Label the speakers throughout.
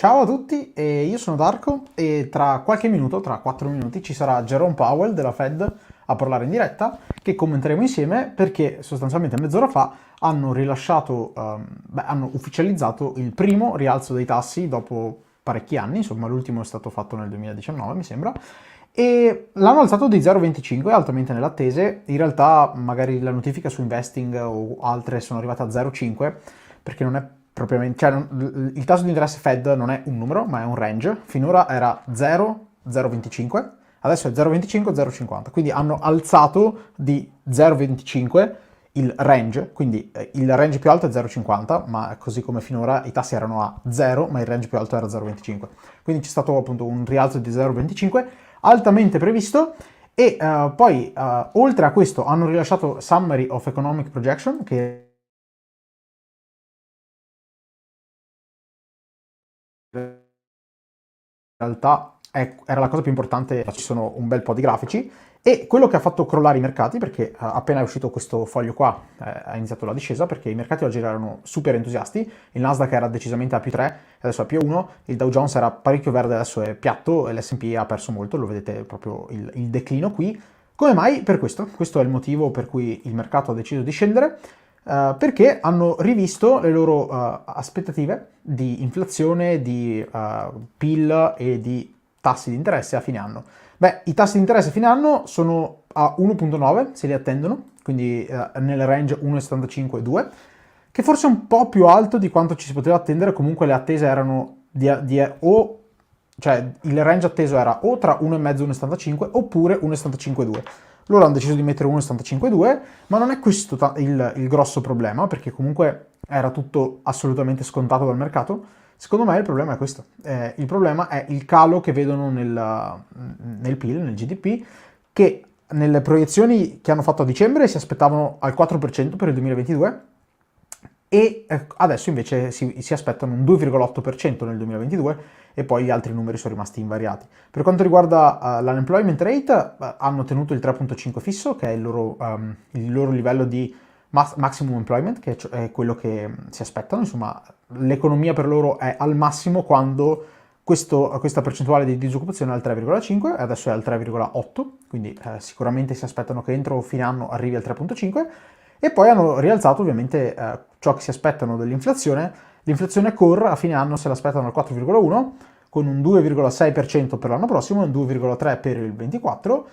Speaker 1: Ciao a tutti, io sono Darko e tra qualche minuto, tra 4 minuti, ci sarà Jerome Powell della Fed a parlare in diretta, che commenteremo insieme perché sostanzialmente mezz'ora fa hanno rilasciato, hanno ufficializzato il primo rialzo dei tassi dopo parecchi anni, insomma l'ultimo è stato fatto nel 2019 mi sembra, e l'hanno alzato di 0,25 altamente nelle attese. In realtà magari la notifica su investing o altre sono arrivate a 0,5 perché non è propriamente, cioè il tasso di interesse Fed non è un numero ma è un range. Finora era 0, 0,25, adesso è 0,25, 0,50, quindi hanno alzato di 0,25 il range, quindi il range più alto è 0,50, ma così come finora i tassi erano a 0, ma il range più alto era 0,25. Quindi c'è stato appunto un rialzo di 0,25 altamente previsto. E poi oltre a questo hanno rilasciato Summary of Economic Projection, che in realtà era la cosa più importante. Ci sono un bel po' di grafici e quello che ha fatto crollare i mercati, perché appena è uscito questo foglio qua ha iniziato la discesa, perché i mercati oggi erano super entusiasti. Il nasdaq era decisamente a più 3, adesso è a più 1, il Dow Jones era parecchio verde, adesso è piatto, e l'S&P ha perso molto, lo vedete proprio il declino qui. Come mai? Per questo è il motivo per cui il mercato ha deciso di scendere, perché hanno rivisto le loro aspettative di inflazione, di PIL e di tassi di interesse a fine anno. Beh, i tassi di interesse a fine anno sono a 1,9, se li attendono, quindi nel range 1,75-2, che forse è un po' più alto di quanto ci si poteva attendere. Comunque le attese erano cioè il range atteso era o tra 1,5 e 1,75 oppure 1,75-2. Loro hanno deciso di mettere 1,75-2, ma non è questo il grosso problema, perché comunque era tutto assolutamente scontato dal mercato. Secondo me il problema è questo. Il problema è il calo che vedono nel PIL, nel GDP, che nelle proiezioni che hanno fatto a dicembre si aspettavano al 4% per il 2022 e adesso invece si aspettano un 2,8% nel 2022 e poi gli altri numeri sono rimasti invariati. Per quanto riguarda l'unemployment rate, hanno tenuto il 3,5 fisso, che è il loro livello di maximum employment, che è quello che si aspettano. Insomma, l'economia per loro è al massimo quando questa percentuale di disoccupazione è al 3,5, adesso è al 3,8, quindi sicuramente si aspettano che entro fine anno arrivi al 3,5. E poi hanno rialzato ovviamente ciò che si aspettano dell'inflazione. L'inflazione core a fine anno se l'aspettano al 4,1, con un 2,6% per l'anno prossimo e un 2,3% per il 24,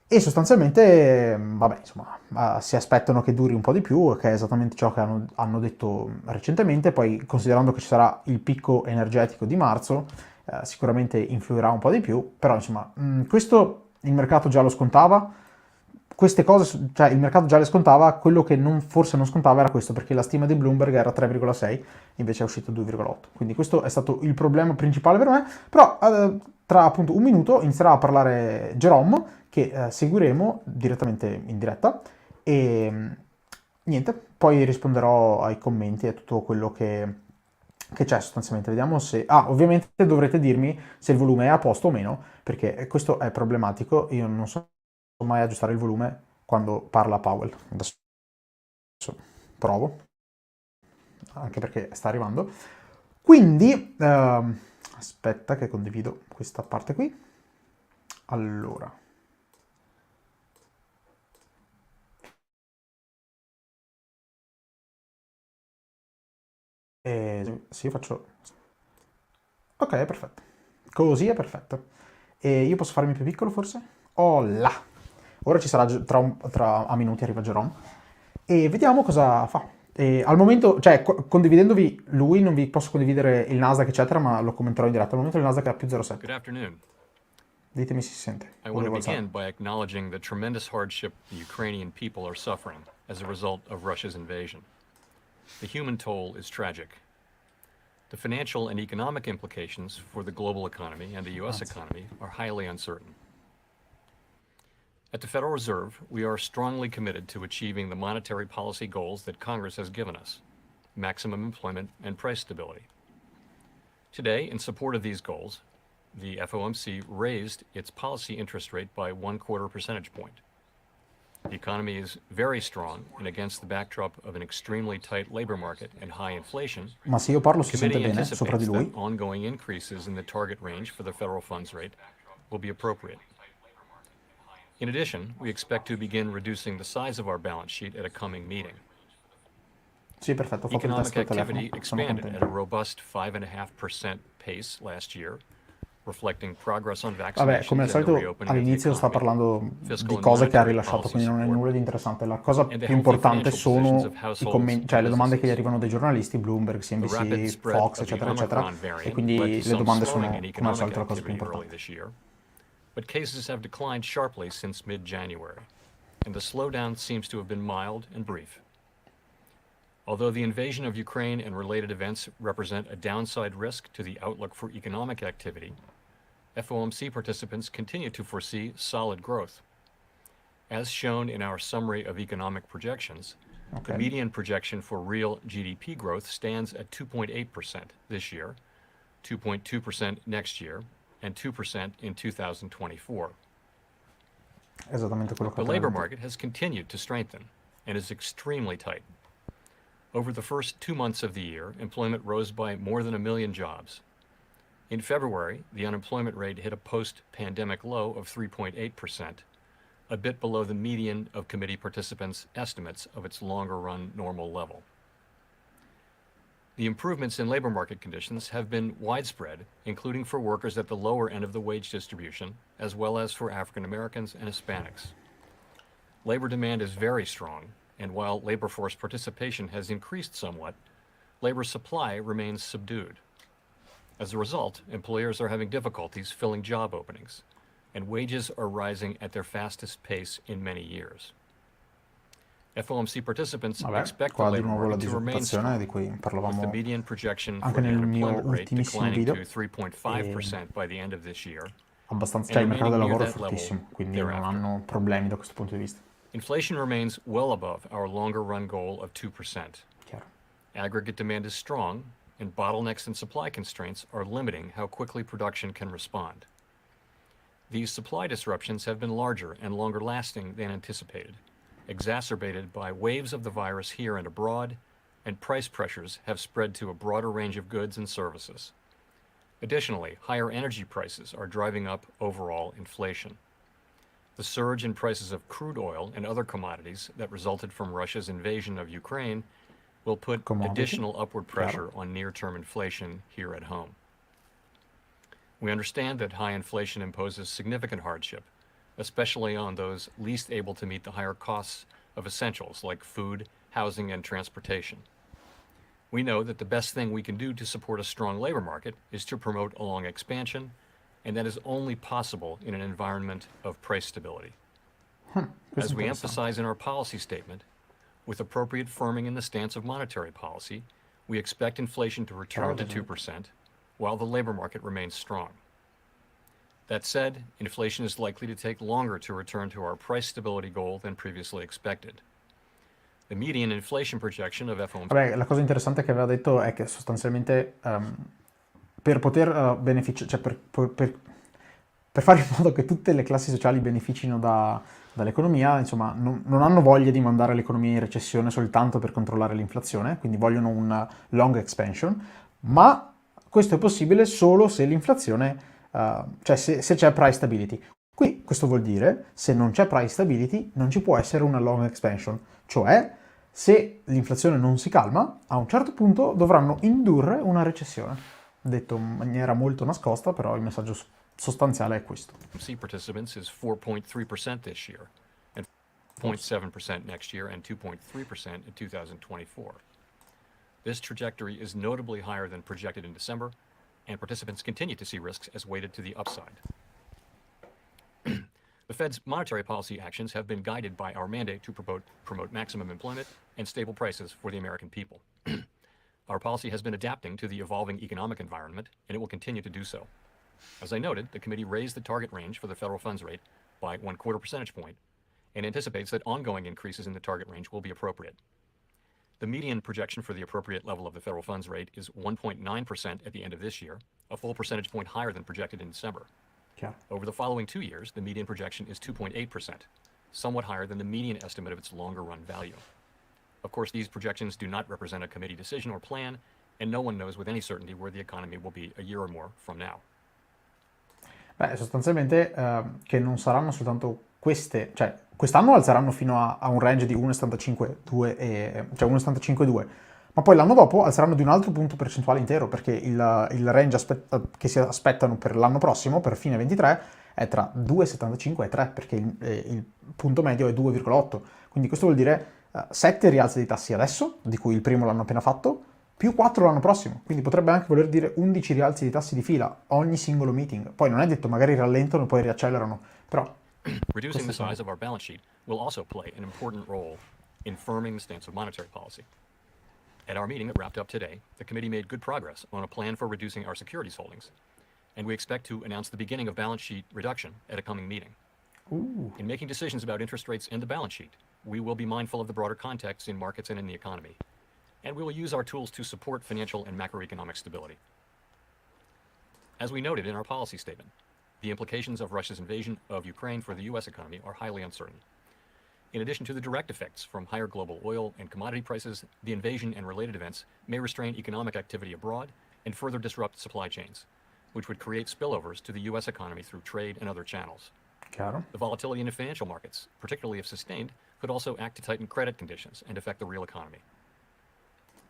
Speaker 1: e sostanzialmente, vabbè, insomma, si aspettano che duri un po' di più, che è esattamente ciò che hanno detto recentemente. Poi, considerando che ci sarà il picco energetico di marzo, sicuramente influirà un po' di più, però insomma, questo il mercato già lo scontava. Queste cose, cioè il mercato già le scontava. Quello che forse non scontava era questo, perché la stima di Bloomberg era 3,6, invece è uscito 2,8. Quindi questo è stato il problema principale per me. Però tra appunto un minuto inizierà a parlare Jerome, che seguiremo direttamente in diretta, e niente, poi risponderò ai commenti e a tutto quello che c'è sostanzialmente. Vediamo se... Ah, ovviamente dovrete dirmi se il volume è a posto o meno, perché questo è problematico. Io non so mai aggiustare il volume quando parla Powell. Adesso provo, anche perché sta arrivando. Quindi, aspetta che condivido questa parte qui. Allora. Sì, faccio... Ok, è perfetto. Così è perfetto. E io posso farmi più piccolo forse? Oh là! Ora ci sarà, a minuti arriva Jerome. E vediamo cosa fa. E al momento, cioè, condividendovi lui, non vi posso condividere il Nasdaq, eccetera, ma lo commenterò in diretta. Al momento il Nasdaq è a più 0,7.
Speaker 2: Good afternoon.
Speaker 1: Ditemi se si sente.
Speaker 2: I want to begin by acknowledging the tremendous hardship the Ukrainian people are suffering as a result of Russia's invasion. The human toll is tragic. The financial and economic implications for the global economy and the U.S. economy are highly uncertain. At the Federal Reserve, we are strongly committed to achieving the monetary policy goals that Congress has given us: maximum employment and price stability. Today, in support of these goals, the FOMC raised its policy interest rate by 1/4 percentage point. The economy is very strong, and against the backdrop of an extremely tight labor market and high inflation,
Speaker 1: Ma se io parlo
Speaker 2: the
Speaker 1: si sente
Speaker 2: committee
Speaker 1: bene sopra di
Speaker 2: anticipates that
Speaker 1: lui?
Speaker 2: ongoing increases in the target range for the federal funds rate will be appropriate. In addition, we expect to begin reducing the size of our balance sheet at a coming meeting.
Speaker 1: Sì, perfetto, ho fatto il test
Speaker 2: Economic
Speaker 1: col telefono,
Speaker 2: activity
Speaker 1: sono
Speaker 2: expanded at
Speaker 1: contento.
Speaker 2: a robust 5.5% pace last year, reflecting progress on
Speaker 1: Vabbè, come al
Speaker 2: vaccinations and the
Speaker 1: solito
Speaker 2: reopening of the
Speaker 1: all'inizio sta
Speaker 2: economy,
Speaker 1: parlando
Speaker 2: fiscal
Speaker 1: di
Speaker 2: and
Speaker 1: cose che ha
Speaker 2: monetary
Speaker 1: rilasciato,
Speaker 2: policy
Speaker 1: quindi non è
Speaker 2: support,
Speaker 1: nulla di interessante. La cosa
Speaker 2: and the
Speaker 1: più
Speaker 2: healthy
Speaker 1: importante
Speaker 2: financial positions
Speaker 1: sono
Speaker 2: of
Speaker 1: i
Speaker 2: households
Speaker 1: commenti,
Speaker 2: and
Speaker 1: cioè le domande che gli
Speaker 2: businesses.
Speaker 1: arrivano dai giornalisti, Bloomberg,
Speaker 2: The rapid
Speaker 1: CNBC,
Speaker 2: spread
Speaker 1: Fox,
Speaker 2: of the
Speaker 1: eccetera, eccetera,
Speaker 2: Omicron
Speaker 1: e
Speaker 2: variant led
Speaker 1: quindi
Speaker 2: to
Speaker 1: le
Speaker 2: some
Speaker 1: domande
Speaker 2: slowing in
Speaker 1: sono, come al
Speaker 2: economic
Speaker 1: solito, la cosa più
Speaker 2: activity early
Speaker 1: importante.
Speaker 2: this year, but cases have declined sharply since mid-January, and the slowdown seems to have been mild and brief. Although the invasion of Ukraine and related events represent a downside risk to the outlook for economic activity, FOMC participants continue to foresee solid growth. As shown in our summary of economic projections, the
Speaker 1: Ok,
Speaker 2: median projection for real GDP growth stands at 2.8% this year, 2.2% next year, and 2% in 2024.
Speaker 1: esattamente quello che
Speaker 2: The
Speaker 1: ho appena
Speaker 2: labor
Speaker 1: detto.
Speaker 2: market has continued to strengthen and is extremely tight. Over the first 2 months of the year, employment rose by more than 1 million jobs. In February, the unemployment rate hit a post-pandemic low of 3.8%, a bit below the median of committee participants' estimates of its longer-run normal level. The improvements in labor market conditions have been widespread, including for workers at the lower end of the wage distribution, as well as for African Americans and Hispanics. Labor demand is very strong, and while labor force participation has increased somewhat, labor supply remains subdued. As a result, employers are having difficulties filling job openings, and wages are rising at their fastest pace in many years. FOMC participants
Speaker 1: Vabbè,
Speaker 2: expect the
Speaker 1: qua di
Speaker 2: labor
Speaker 1: nuovo la
Speaker 2: market to remain
Speaker 1: disoccupazione di
Speaker 2: strong,
Speaker 1: cui
Speaker 2: with the
Speaker 1: parlavamo
Speaker 2: median projection
Speaker 1: anche
Speaker 2: for the
Speaker 1: nel mio
Speaker 2: unemployment rate
Speaker 1: ultimissimo
Speaker 2: declining
Speaker 1: video.
Speaker 2: to
Speaker 1: E
Speaker 2: 3.5% by the end of this year
Speaker 1: abbastanza,
Speaker 2: and
Speaker 1: cioè il mercato del
Speaker 2: remaining near
Speaker 1: lavoro è
Speaker 2: that level
Speaker 1: fortissimo, quindi non
Speaker 2: thereafter.
Speaker 1: hanno problemi da questo punto di vista.
Speaker 2: Inflation remains well above our longer-run goal of 2%.
Speaker 1: Chiaro.
Speaker 2: Aggregate demand is strong, and bottlenecks and supply constraints are limiting how quickly production can respond. These supply disruptions have been larger and longer lasting than anticipated, exacerbated by waves of the virus here and abroad, and price pressures have spread to a broader range of goods and services. Additionally, higher energy prices are driving up overall inflation. The surge in prices of crude oil and other commodities that resulted from Russia's invasion of Ukraine will put
Speaker 1: Commodity,
Speaker 2: additional upward
Speaker 1: chiaro.
Speaker 2: pressure on near-term inflation here at home. We understand that high inflation imposes significant hardship, especially on those least able to meet the higher costs of essentials like food, housing, and transportation. We know that the best thing we can do to support a strong labor market is to promote a long expansion, and that is only possible in an environment of price stability.
Speaker 1: Questo è
Speaker 2: As we
Speaker 1: interessante.
Speaker 2: emphasize in our policy statement, with appropriate firming in the stance of monetary policy, we expect inflation to return to 2%, while the labor market remains strong. That said, inflation is likely to take longer to return to our price stability goal than previously expected. The median inflation projection of FOMC.
Speaker 1: Vabbè, la cosa interessante che aveva detto è che sostanzialmente per poter beneficiare, cioè per fare in modo che tutte le classi sociali beneficino dall'economia, insomma, non hanno voglia di mandare l'economia in recessione soltanto per controllare l'inflazione, quindi vogliono una long expansion, ma questo è possibile solo se l'inflazione, cioè se c'è price stability. Qui questo vuol dire, se non c'è price stability, non ci può essere una long expansion, cioè se l'inflazione non si calma, a un certo punto dovranno indurre una recessione. Detto in maniera molto nascosta, però il messaggio sostanziale è questo.
Speaker 2: FOMC participants is 4.3% this year, and 0.7% next year, and 2.3% in 2024. This trajectory is notably higher than projected in December, and participants continue to see risks as weighted to the upside. The Fed's monetary policy actions have been guided by our mandate to promote maximum employment and stable prices for the American people. Our policy has been adapting to the evolving economic environment, and it will continue to do so. As I noted, the committee raised the target range for the federal funds rate by 1/4 percentage point and anticipates that ongoing increases in the target range will be appropriate. The median projection for the appropriate level of the federal funds rate is 1.9% at the end of this year, a full percentage point higher than projected in December.
Speaker 1: Chiaro.
Speaker 2: Over the following 2 years, the median projection is 2.8%, somewhat higher than the median estimate of its longer-run value. Of course, these projections do not represent a committee decision or plan, and no one knows with any certainty where the economy will be a year or more from now.
Speaker 1: Beh, sostanzialmente che non saranno soltanto queste, cioè quest'anno alzeranno fino a un range di 1,75-2, cioè 1,75-2, ma poi l'anno dopo alzeranno di un altro punto percentuale intero, perché il range che si aspettano per l'anno prossimo, per fine 23, è tra 2,75 e 3, perché il punto medio è 2,8. Quindi questo vuol dire 7 rialzi dei tassi adesso, di cui il primo l'hanno appena fatto, più 4 l'anno prossimo, quindi potrebbe anche voler dire 11 rialzi di tassi di fila ogni singolo meeting. Poi non è detto, magari rallentano e poi riaccelerano, però...
Speaker 2: Reducing the size of our balance sheet will also play an important role in firming the stance of monetary policy. At our meeting that wrapped up today, the committee made good progress on a plan for reducing our securities holdings, and we expect to announce the beginning of balance sheet reduction at a coming meeting.
Speaker 1: Ooh.
Speaker 2: In making decisions about interest rates and the balance sheet, we will be mindful of the broader context in markets and in the economy, and we will use our tools to support financial and macroeconomic stability. As we noted in our policy statement, the implications of Russia's invasion of Ukraine for the U.S. economy are highly uncertain. In addition to the direct effects from higher global oil and commodity prices, the invasion and related events may restrain economic activity abroad and further disrupt supply chains, which would create spillovers to the U.S. economy through trade and other channels.
Speaker 1: Chiaro.
Speaker 2: The volatility in the financial markets, particularly if sustained, could also act to tighten credit conditions and affect the real economy.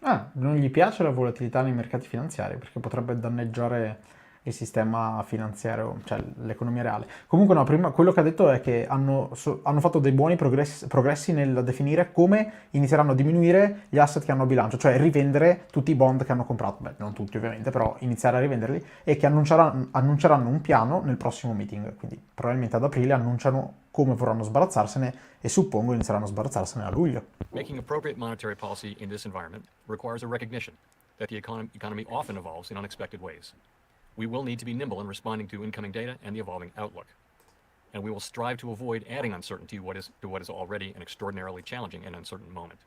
Speaker 1: Ah, non gli piace la volatilità nei mercati finanziari perché potrebbe danneggiare il sistema finanziario, cioè l'economia reale. Comunque no, prima quello che ha detto è che hanno fatto dei buoni progressi nel definire come inizieranno a diminuire gli asset che hanno a bilancio, cioè rivendere tutti i bond che hanno comprato, beh non tutti ovviamente, però iniziare a rivenderli, e che annunceranno un piano nel prossimo meeting, quindi probabilmente ad aprile annunciano come vorranno sbarazzarsene e suppongo inizieranno a sbarazzarsene a luglio.
Speaker 2: Making appropriate monetary policy in this environment requires a recognition that the economy often evolves in unexpected ways. We will need to be nimble in responding to incoming data and the evolving outlook. And we will strive to avoid adding uncertainty to what is already an extraordinarily challenging and uncertain moment.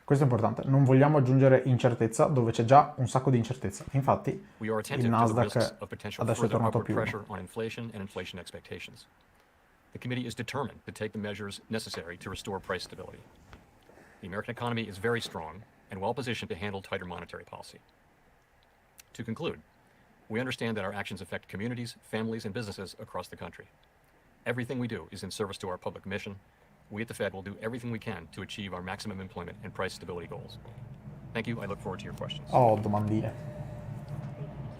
Speaker 1: Questo è importante, non vogliamo aggiungere incertezza dove c'è già un sacco di incertezza. Infatti il Nasdaq adesso è tornato a più 1.
Speaker 2: Pressure on inflation and inflation expectations. The committee is determined to take the measures necessary to restore price stability. The American economy is very strong and well positioned to handle tighter monetary policy. To conclude, we understand that our actions affect communities, families, and businesses across the country. Everything we do is in service to our public mission. We at the Fed will do everything we can to achieve our maximum employment and price stability goals. Thank you. I look forward to your questions.
Speaker 1: Oh, domandine.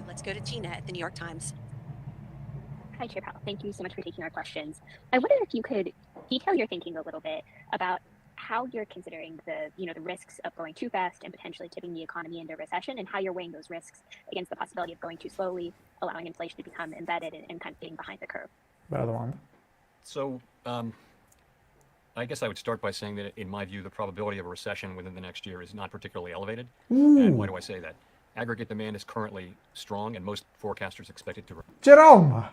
Speaker 3: Let's go to Gina at the New York Times.
Speaker 4: Hi, Chair Powell. Thank you so much for taking our questions. I wonder if you could detail your thinking a little bit about how you're considering the risks of going too fast and potentially tipping the economy into recession, and how you're weighing those risks against the possibility of going too slowly, allowing inflation to become embedded and kind of getting behind the curve.
Speaker 1: Bella domanda.
Speaker 2: So, I guess I would start by saying that, in my view, the probability of a recession within the next year is not particularly elevated. And why do I say that? Aggregate demand is currently strong, and most forecasters expect it to...
Speaker 1: Jerome,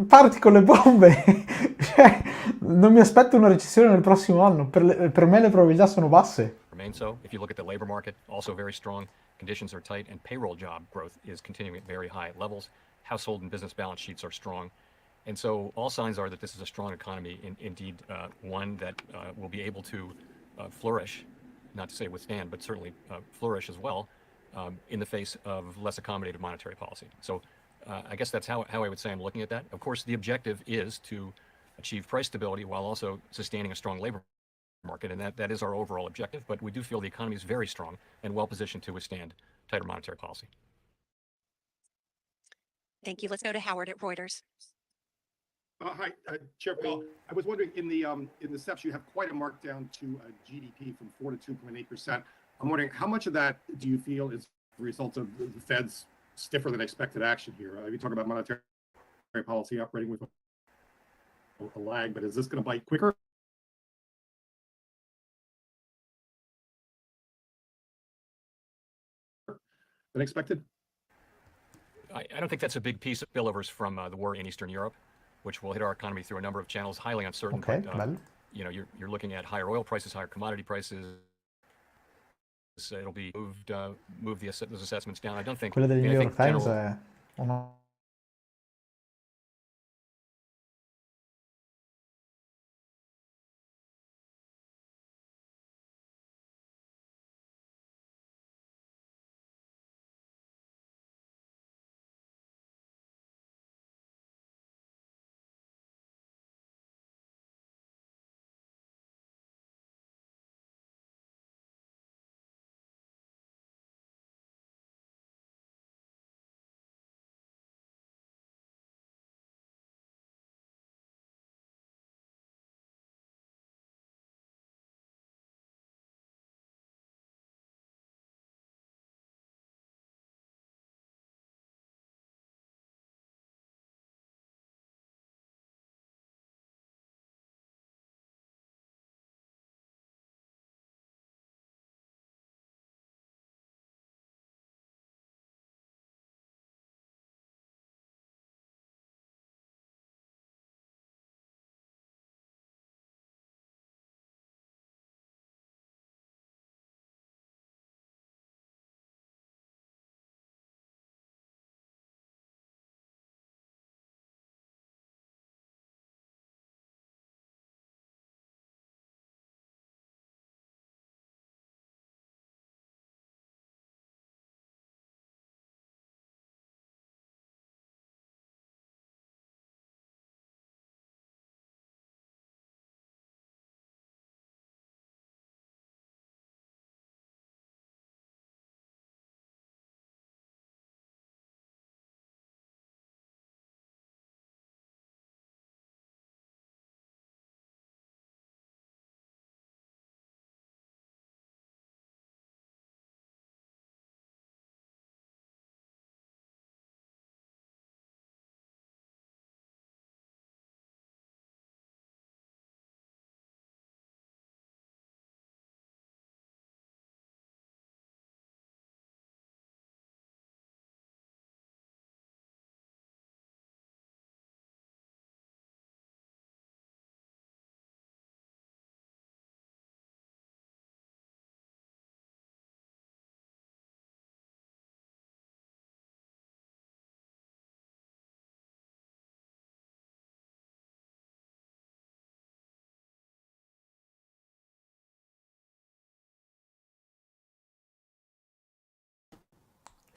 Speaker 1: parti con le bombe! Cioè, non mi aspetto una recessione nel prossimo anno. Per me le probabilità sono basse.
Speaker 2: Remain so. If you look at the labor market, also very strong. Conditions are tight, and payroll job growth is continuing at very high levels. Household and business balance sheets are strong. And so all signs are that this is a strong economy, indeed one that will be able to flourish, not to say withstand, but certainly flourish as well in the face of less accommodative monetary policy. So I guess that's how I would say I'm looking at that. Of course, the objective is to achieve price stability while also sustaining a strong labor market, and that is our overall objective. But we do feel the economy is very strong and well positioned to withstand tighter monetary policy.
Speaker 3: Thank you. Let's go to Howard at Reuters.
Speaker 5: Hi, Chair Powell. I was wondering, in the steps, you have quite a markdown to GDP from 4 to 2.8%. I'm wondering, how much of that do you feel is the result of the Fed's stiffer than expected action here? You talk about monetary policy operating with a lag, but is this going to bite quicker than expected?
Speaker 2: I don't think that's a big piece of spillovers from the war in Eastern Europe, which will hit our economy through a number of channels, highly uncertain.
Speaker 1: Okay,
Speaker 2: but, you're looking at higher oil prices, higher commodity prices. It'll be move those assessments down. I don't think.
Speaker 1: Quella del New York Times
Speaker 2: general,
Speaker 1: è una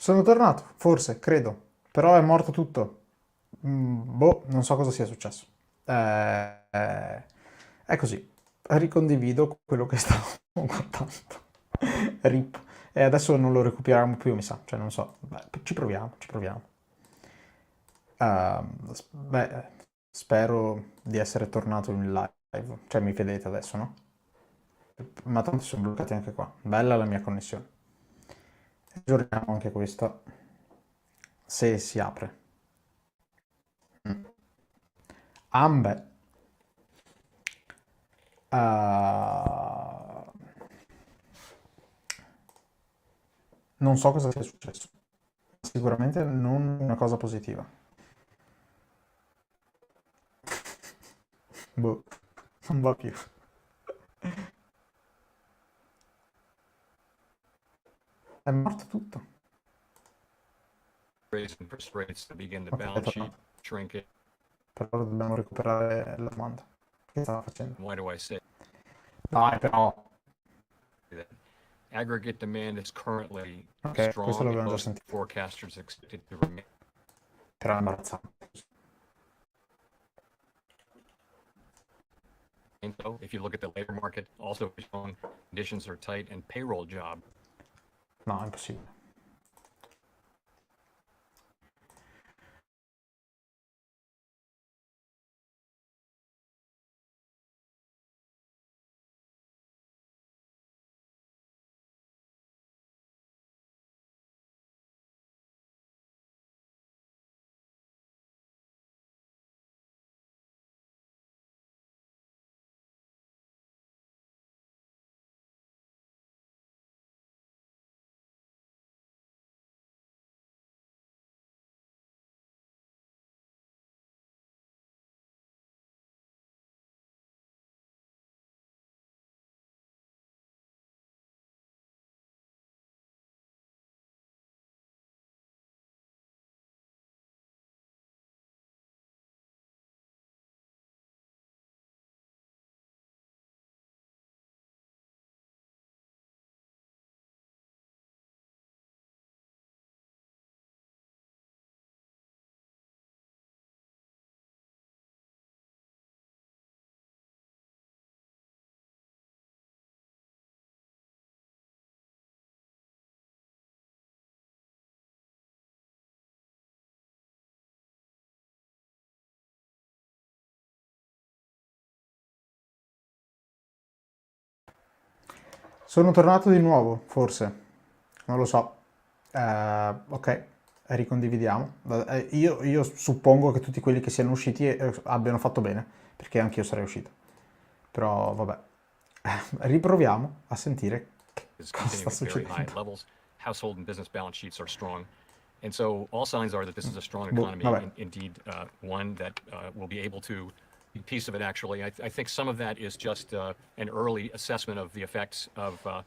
Speaker 1: Sono tornato, forse, credo. Però è morto tutto. Boh, non so cosa sia successo. È così. Ricondivido quello che stavo guardando. Rip. E adesso non lo recuperiamo più, mi sa. Cioè, non so. Beh, ci proviamo, ci proviamo. Beh, spero di essere tornato in live. Cioè, mi vedete adesso, no? Ma tanto sono bloccati anche qua. Bella la mia connessione. Aggiorniamo anche questa. Se si apre. Ambe. Ah, non so cosa sia successo. Sicuramente non una cosa positiva. Boh, non va più. È morto tutto.
Speaker 2: Raise interest rates to begin the
Speaker 1: Ok, è
Speaker 2: balance sheet
Speaker 1: tornato.
Speaker 2: shrinking.
Speaker 1: Però dobbiamo recuperare la domanda. Che stava facendo?
Speaker 2: Why do I say
Speaker 1: Dai, però.
Speaker 2: that? Aggregate demand is currently
Speaker 1: Ok, questo
Speaker 2: strong, and
Speaker 1: l'abbiamo già
Speaker 2: most
Speaker 1: sentito.
Speaker 2: forecasters expect it to remain.
Speaker 1: Però è imbarazzante.
Speaker 2: So, if you look at the labor market, also strong, conditions are tight, and payroll job.
Speaker 1: No, è impossibile. Sono tornato di nuovo, forse. Non lo so. Ok, ricondividiamo. Io suppongo che tutti quelli che siano usciti abbiano fatto bene, perché anch'io sarei uscito. Però vabbè. Riproviamo a sentire che
Speaker 2: Is
Speaker 1: cosa sta
Speaker 2: continuing at very high
Speaker 1: succedendo.
Speaker 2: levels. Household and business balance sheets are strong. And so all signs are that this is a strong
Speaker 1: Boh,
Speaker 2: economy,
Speaker 1: vabbè.
Speaker 2: indeed, one that will be able to be a piece of it, actually. I think some of that is just an early assessment of the effects of the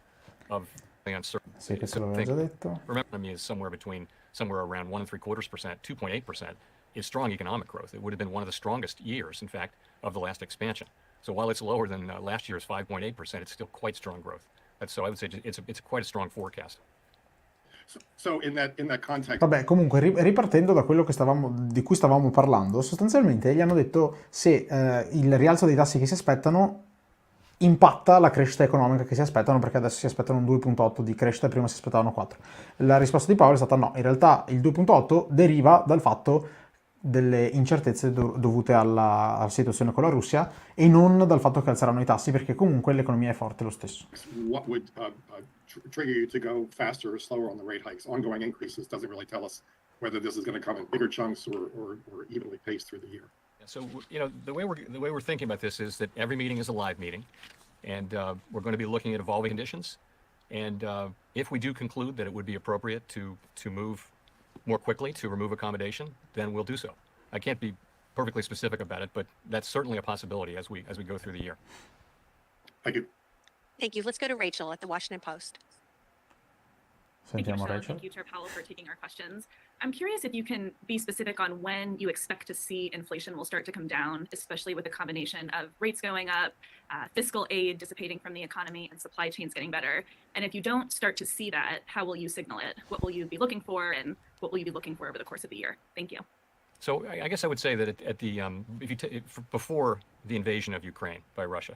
Speaker 1: Sì,
Speaker 2: uncertainty.
Speaker 1: questo
Speaker 2: So
Speaker 1: l'avevo
Speaker 2: think,
Speaker 1: già detto.
Speaker 2: remember, economy is somewhere around 1.75%, 2.8% is strong economic growth. It would have been one of the strongest years, in fact, of the last expansion. So while it's lower than last year's 5.8%, it's still quite strong growth. So I would say it's quite a strong forecast.
Speaker 5: So in that context,
Speaker 1: Vabbè, comunque, ripartendo da quello di cui stavamo parlando, sostanzialmente gli hanno detto se il rialzo dei tassi che si aspettano impatta la crescita economica che si aspettano, perché adesso si aspettano un 2,8 di crescita e prima si aspettavano 4. La risposta di Powell è stata no, in realtà il 2,8 deriva dal fatto delle incertezze dovute alla situazione con la Russia e non dal fatto che alzeranno i tassi, perché comunque l'economia è forte lo stesso.
Speaker 5: what would trigger you to go faster or slower on the rate hikes? Ongoing increases doesn't really tell us whether this is going to come in bigger chunks or evenly paced through the year.
Speaker 2: So the way we're thinking about this is that every meeting is a live meeting, and we're going to be looking at evolving conditions. And if we do conclude that it would be appropriate to move more quickly to remove accommodation, then we'll do so. I can't be perfectly specific about it, but that's certainly a possibility as we go through the year.
Speaker 5: Thank you.
Speaker 3: Thank you. Let's go to Rachel at the Washington Post.
Speaker 6: Thank you,
Speaker 1: Sentiamo
Speaker 6: Michelle.
Speaker 1: Rachel.
Speaker 6: Thank you, Chair Powell, for taking our questions. I'm curious if you can be specific on when you expect to see inflation will start to come down, especially with a combination of rates going up, fiscal aid dissipating from the economy, and supply chains getting better. And if you don't start to see that, how will you signal it? What will you be looking for, and what will you be looking for over the course of the year? Thank you.
Speaker 2: So I guess I would say that before the invasion of Ukraine by Russia,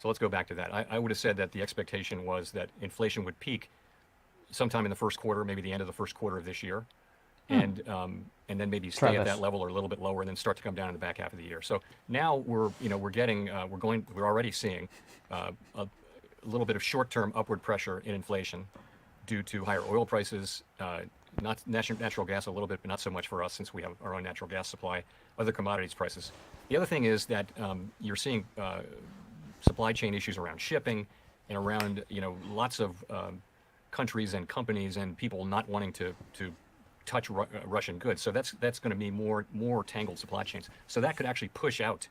Speaker 2: so let's go back to that. I would have said that the expectation was that inflation would peak sometime in the first quarter, maybe the end of the first quarter of this year, and then maybe stay at that level or a little bit lower, and then start to come down in the back half of the year. So now we're already seeing a little bit of short-term upward pressure in inflation due to higher oil prices, not natural gas a little bit, but not so much for us since we have our own natural gas supply, other commodities prices. The other thing is that you're seeing supply chain issues around shipping and around lots of countries and companies and people not wanting to touch Russian goods. So that's going to be more tangled supply chains. So that could actually push out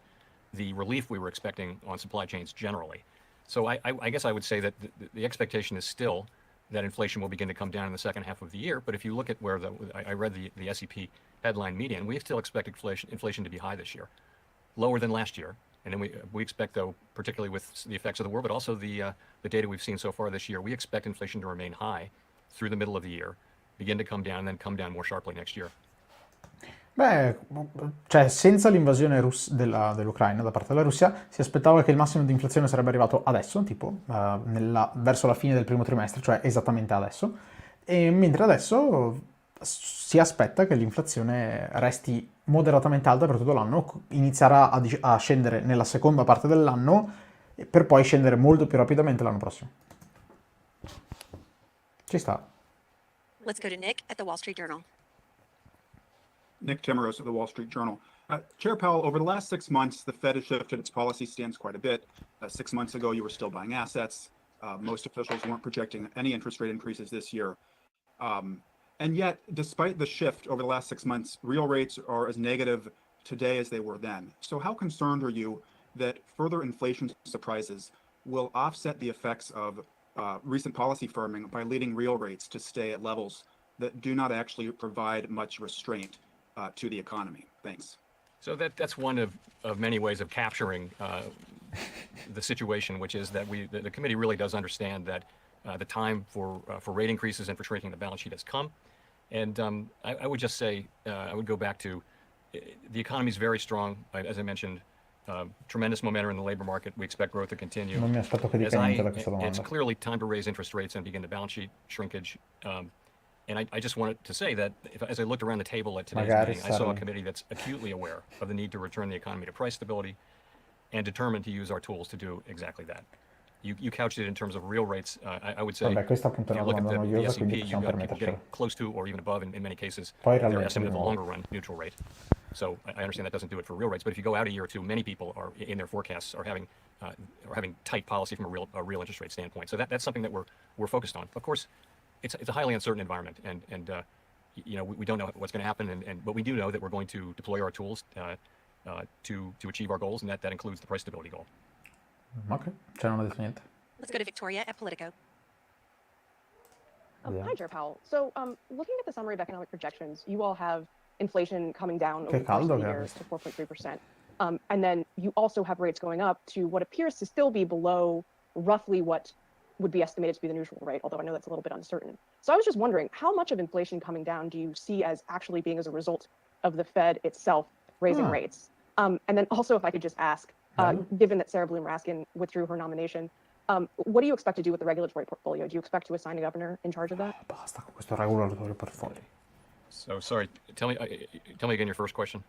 Speaker 2: the relief we were expecting on supply chains generally. So I guess I would say that the expectation is still that inflation will begin to come down in the second half of the year. But if you look at where I read the SEP headline median, we still expect inflation to be high this year, lower than last year. And then we expect, though, particularly with the effects of the war, but also the data we've seen so far this year, we expect inflation to remain high through the middle of the year, begin to come down, and then come down more sharply next year.
Speaker 1: Beh, cioè senza l'invasione dell'Ucraina da parte della Russia si aspettava che il massimo di inflazione sarebbe arrivato adesso, tipo verso la fine del primo trimestre, cioè esattamente adesso, e mentre adesso si aspetta che l'inflazione resti moderatamente alta per tutto l'anno, inizierà a scendere nella seconda parte dell'anno per poi scendere molto più rapidamente l'anno prossimo. Ci sta.
Speaker 3: Let's go to Nick at the Wall Street Journal.
Speaker 7: Nick Timmeros of the Wall Street Journal. Chair Powell, over the last 6 months, the Fed has shifted its policy stance quite a bit. 6 months ago, you were still buying assets. Most officials weren't projecting any interest rate increases this year. And yet, despite the shift over the last 6 months, real rates are as negative today as they were then. So how concerned are you that further inflation surprises will offset the effects of recent policy firming by leading real rates to stay at levels that do not actually provide much restraint to the economy? Thanks.
Speaker 2: So that's one of many ways of capturing the situation, which is that the committee really does understand that the time for rate increases and for shrinking the balance sheet has come. And I would just say, I would go back to the economy is very strong, as I mentioned, tremendous momentum in the labor market. We expect growth to continue.
Speaker 1: Non mi aspetto che dica niente da questa domanda.
Speaker 2: It's clearly time to raise interest rates and begin the balance sheet shrinkage. And I just wanted to say that as I looked around the table at today's meeting, I saw a committee that's acutely aware of the need to return the economy to price stability and determined to use our tools to do exactly that. You couched it in terms of real rates. I would say,
Speaker 1: Vabbè, questa appunto è
Speaker 2: if you
Speaker 1: una
Speaker 2: look at
Speaker 1: domanda
Speaker 2: the
Speaker 1: noiosa,
Speaker 2: S&P,
Speaker 1: quindi
Speaker 2: you've
Speaker 1: possiamo
Speaker 2: got people
Speaker 1: permettercelo.
Speaker 2: getting close to or even above, in many cases,
Speaker 1: Poi
Speaker 2: their
Speaker 1: rallento
Speaker 2: estimate
Speaker 1: di
Speaker 2: of the
Speaker 1: nuovo.
Speaker 2: longer run neutral rate. So I understand that doesn't do it for real rates, but if you go out a year or two, many people are in their forecasts are having tight policy from a real interest rate standpoint. So that's something that we're focused on. Of course, it's a highly uncertain environment, and we don't know what's going to happen, but we do know that we're going to deploy our tools to achieve our goals, and that includes the price stability goal.
Speaker 1: Ok, cioè non ho detto niente.
Speaker 3: Let's go to Victoria at Politico.
Speaker 1: Yeah.
Speaker 8: Hi, Chair Powell. So looking at the summary of economic projections, you all have inflation coming down over
Speaker 1: Che
Speaker 8: the course
Speaker 1: caldo
Speaker 8: of the
Speaker 1: che
Speaker 8: year
Speaker 1: è
Speaker 8: to 4.3%. And then you also have rates going up to what appears to still be below roughly what would be estimated to be the neutral rate, although I know that's a little bit uncertain. So I was just wondering, how much of inflation coming down do you see as actually being as a result of the Fed itself raising rates? And then also, if I could just ask, given that Sarah Bloom Raskin withdrew her nomination, what do you expect to do with the regulatory portfolio? Do you expect to assign a governor in charge of that?
Speaker 1: Basta con questo regolatore portfolio.
Speaker 2: So sorry, tell me again your first question.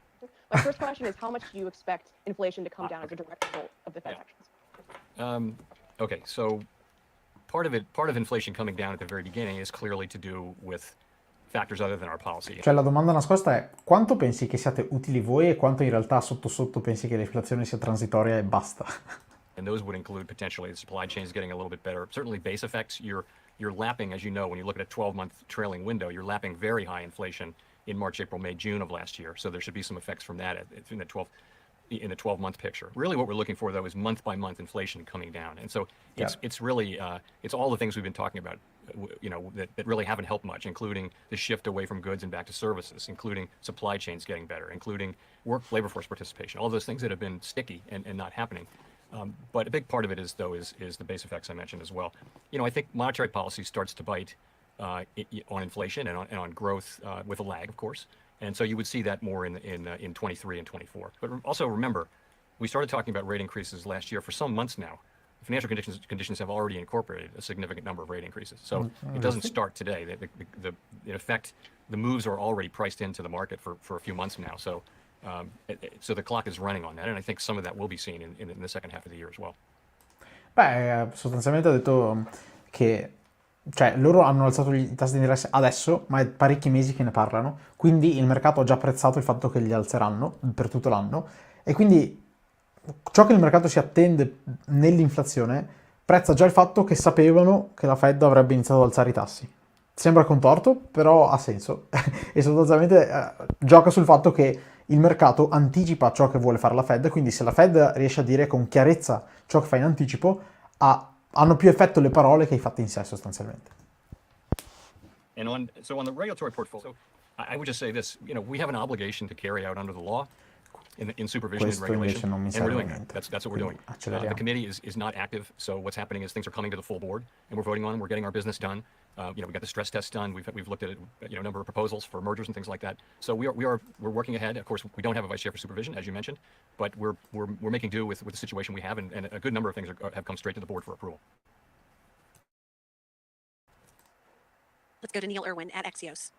Speaker 8: My first question is, how much do you expect inflation to come down as a direct result of the Fed's actions?
Speaker 2: Okay, so part of inflation coming down at the very beginning is clearly to do with factors other than our policy.
Speaker 1: Cioè la domanda nascosta è quanto pensi che siate utili voi e quanto in realtà sotto sotto pensi che l'inflazione sia transitoria e basta?
Speaker 2: And those would include potentially the supply chains getting a little bit better. Certainly base effects, you're lapping, as you know, when you look at a 12-month trailing window, you're lapping very high inflation in March, April, May, June of last year. So there should be some effects from that in the 12. in the 12-month picture. Really what we're looking for, though, is month-by-month inflation coming down. And so it's really, it's all the things we've been talking about, that really haven't helped much, including the shift away from goods and back to services, including supply chains getting better, including labor force participation, all those things that have been sticky and not happening. But a big part of it is the base effects I mentioned as well. I think monetary policy starts to bite on inflation and on growth with a lag, of course. And so you would see that more in 23 and 24. But also remember, we started talking about rate increases last year for some months now. Financial conditions have already incorporated a significant number of rate increases. So it doesn't start today. In effect, the moves are already priced into the market for a few months now. So the clock is running on that. And I think some of that will be seen in the second half of the year as well.
Speaker 1: Beh, sostanzialmente ha detto che loro hanno alzato i tassi di interesse adesso, ma è parecchi mesi che ne parlano, quindi il mercato ha già apprezzato il fatto che li alzeranno per tutto l'anno, e quindi ciò che il mercato si attende nell'inflazione prezza già il fatto che sapevano che la Fed avrebbe iniziato ad alzare i tassi. Sembra contorto, però ha senso, e sostanzialmente gioca sul fatto che il mercato anticipa ciò che vuole fare la Fed, quindi se la Fed riesce a dire con chiarezza ciò che fa in anticipo, hanno più effetto le parole che i fatti in sé, sostanzialmente.
Speaker 2: And on the regulatory portfolio, I would just say this, we have an obligation to carry out under the law in supervision and
Speaker 1: Questo invece
Speaker 2: regulation,
Speaker 1: non mi
Speaker 2: and
Speaker 1: serve
Speaker 2: we're
Speaker 1: a
Speaker 2: doing
Speaker 1: niente.
Speaker 2: that. That's what we're doing. The
Speaker 1: Acceleriamo.
Speaker 2: committee is not active, so what's happening is things are coming to the full board, and we're voting on them. We're getting our business done. We got the stress test done. We've looked at a number of proposals for mergers and things like that. So we're working ahead. Of course, we don't have a vice chair for supervision, as you mentioned, but we're making do with the situation we have, and a good number of things have come straight to the board for approval.
Speaker 3: Let's go to Neil Irwin at Axios.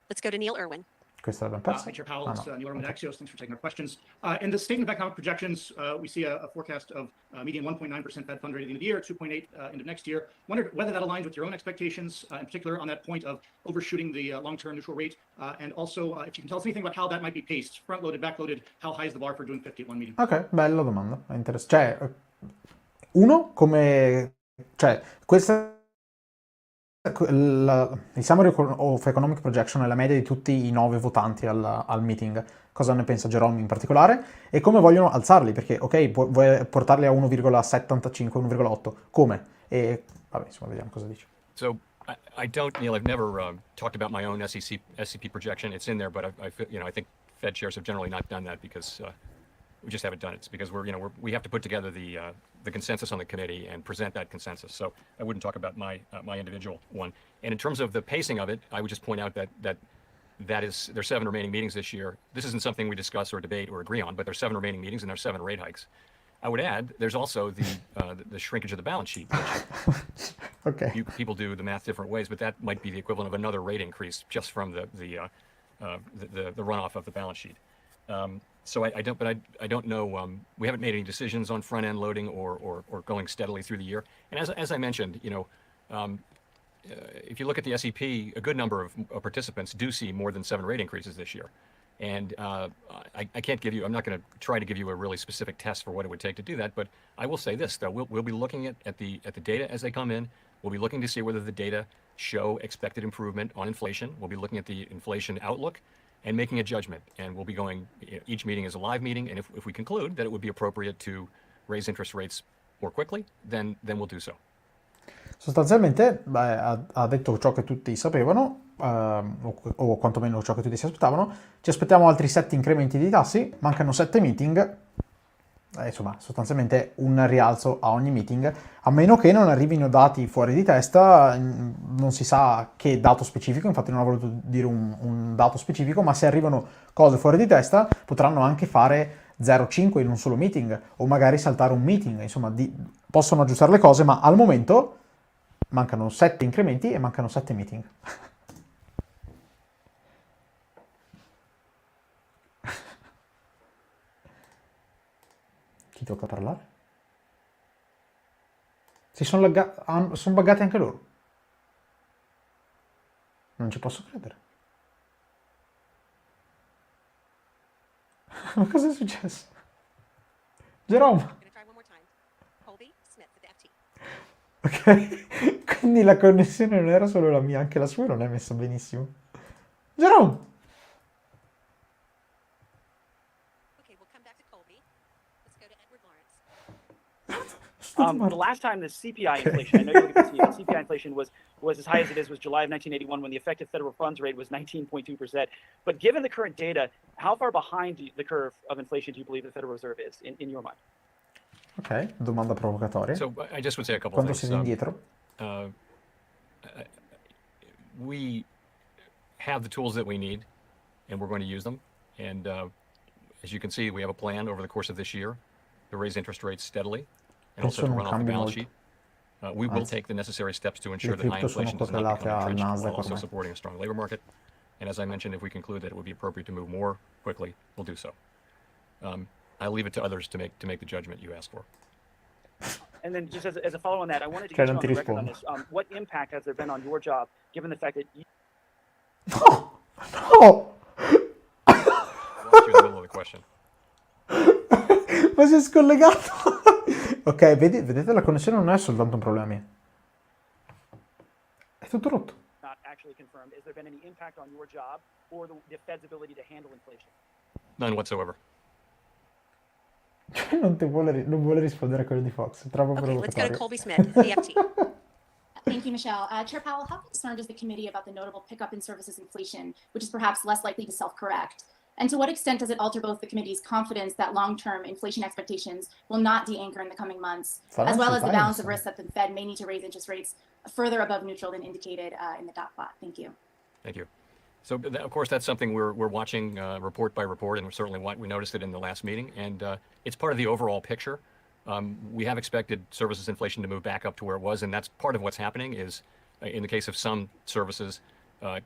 Speaker 3: Let's go to Neil Irwin.
Speaker 1: Questa l'abbiamo persa?
Speaker 9: Hi, Chair Powell.
Speaker 1: Ah,
Speaker 9: It's
Speaker 1: no.
Speaker 9: Neil Irwin at Axios. Thanks for taking our questions. In the statement of economic projections, we see a forecast of median 1.9% Fed fund rate at the end of the year, 2.8 into next year. Wondered whether that aligns with your own expectations, in particular on that point of overshooting the long-term neutral rate, and also if you can tell us anything about how that might be paced, front-loaded, back-loaded, how high is the bar for doing 50 at one meeting?
Speaker 1: Ok, bella domanda, è interessante. Questa il Summary of Economic Projection è la media di tutti i 9 votanti al meeting. Cosa ne pensa Jerome in particolare? E come vogliono alzarli? Perché, ok, vuoi portarli a 1,75, 1,8. Come? E, vabbè, insomma, vediamo cosa dice.
Speaker 2: So I don't, Neil, I've never talked about my own SCP projection. It's in there, but I think Fed chairs have generally not done that because we just haven't done it. It's because we have to put together the consensus on the committee and present that consensus. So I wouldn't talk about my individual one. And in terms of the pacing of it, I would just point out that there's 7 remaining meetings this year. This isn't something we discuss or debate or agree on, but there's 7 remaining meetings and there's 7 rate hikes. I would add, there's also the shrinkage of the balance sheet. Which
Speaker 1: Ok.
Speaker 2: people do the math different ways, but that might be the equivalent of another rate increase just from the runoff of the balance sheet. So I don't know. We haven't made any decisions on front end loading or going steadily through the year. And as I mentioned, if you look at the SEP, a good number of participants do see more than 7 rate increases this year. And I can't give you. I'm not going to try to give you a really specific test for what it would take to do that. But I will say this though: we'll be looking at the data as they come in. We'll be looking to see whether the data show expected improvement on inflation. We'll be looking at the inflation outlook and making a judgment. And we'll be going, each meeting is a live meeting. And if we conclude that it would be appropriate to raise interest rates more quickly, then we'll do so.
Speaker 1: Sostanzialmente ha detto ciò che tutti sapevano, o quantomeno ciò che tutti si aspettavano. Ci aspettiamo altri 7 incrementi di tassi, mancano 7 meeting. Insomma, sostanzialmente un rialzo a ogni meeting, a meno che non arrivino dati fuori di testa. Non si sa che dato specifico, infatti non ho voluto dire un dato specifico, ma se arrivano cose fuori di testa potranno anche fare 0,5 in un solo meeting, o magari saltare un meeting. Insomma, possono aggiustare le cose, ma al momento mancano 7 incrementi e mancano 7 meeting. Chi tocca parlare? Sono buggati anche loro. Non ci posso credere. Ma cosa è successo? Jerome.
Speaker 3: I'm going to try one more time. Colby Smith at the FT.
Speaker 1: Ok. Quindi la connessione non era solo la mia, anche la sua non è messa benissimo. Jerome!
Speaker 3: Okay, we'll come back to Colby. Let's go to Edward Lawrence.
Speaker 10: The last time the CPI inflation, I know you're looking at the CPI inflation was as high as it is was July of 1981 when the effective federal funds rate was 19.2%. But given the current data, how far behind the curve of inflation do you believe the Federal Reserve is in your mind?
Speaker 1: Ok, domanda provocatoria.
Speaker 2: So I just would say a couple
Speaker 1: Quanto
Speaker 2: of things.
Speaker 1: siete indietro?
Speaker 2: We have the tools that we need, and we're going to use them. And as you can see, we have a plan over the course of this year to raise interest rates steadily and also
Speaker 1: Penso
Speaker 2: to
Speaker 1: non
Speaker 2: run off the
Speaker 1: cambi
Speaker 2: balance
Speaker 1: molto.
Speaker 2: sheet. We will
Speaker 1: Anzi,
Speaker 2: take the necessary steps to ensure
Speaker 1: le
Speaker 2: that high
Speaker 1: cripto sono
Speaker 2: inflation does not
Speaker 1: correlate
Speaker 2: become
Speaker 1: al
Speaker 2: entrenched,
Speaker 1: Nasdaq
Speaker 2: while also
Speaker 1: ormai.
Speaker 2: supporting a strong labor market. And as I mentioned, if we conclude that it would be appropriate to move more quickly, we'll do so. I'll leave it to others to make the judgment you ask for.
Speaker 10: And then just as a follow on that, I wanted to
Speaker 1: Cioè,
Speaker 10: get you
Speaker 1: non
Speaker 10: on
Speaker 1: ti
Speaker 10: the record on
Speaker 1: rispondo.
Speaker 10: this. What impact has there been on your job, given the fact that you
Speaker 1: No! No!
Speaker 2: I lost you in the middle of the question.
Speaker 1: Ma si è scollegato! Ok, vedete, la connessione non è soltanto un problema mio. È tutto rotto.
Speaker 10: not actually confirmed, has there been any impact on your job or the Fed's ability to handle inflation?
Speaker 2: None whatsoever.
Speaker 1: Cioè, non vuole rispondere a quello di Fox. È troppo
Speaker 3: Okay, let's go to
Speaker 1: provocatorio.
Speaker 3: Colby Smith, the FT.
Speaker 11: Thank you, Michelle. Chair Powell, how concerned is the committee about the notable pickup in services inflation, which is perhaps less likely to self-correct? And to what extent does it alter both the committee's confidence that long-term inflation expectations will not de-anchor in the coming months, as well as the balance of risk that the Fed may need to raise interest rates further above neutral than indicated in the dot plot? Thank you.
Speaker 2: Thank you. So, of course, that's something we're watching report by report, and we noticed it in the last meeting, and it's part of the overall picture. We have expected services inflation to move back up to where it was, and that's part of what's happening is, in the case of some services,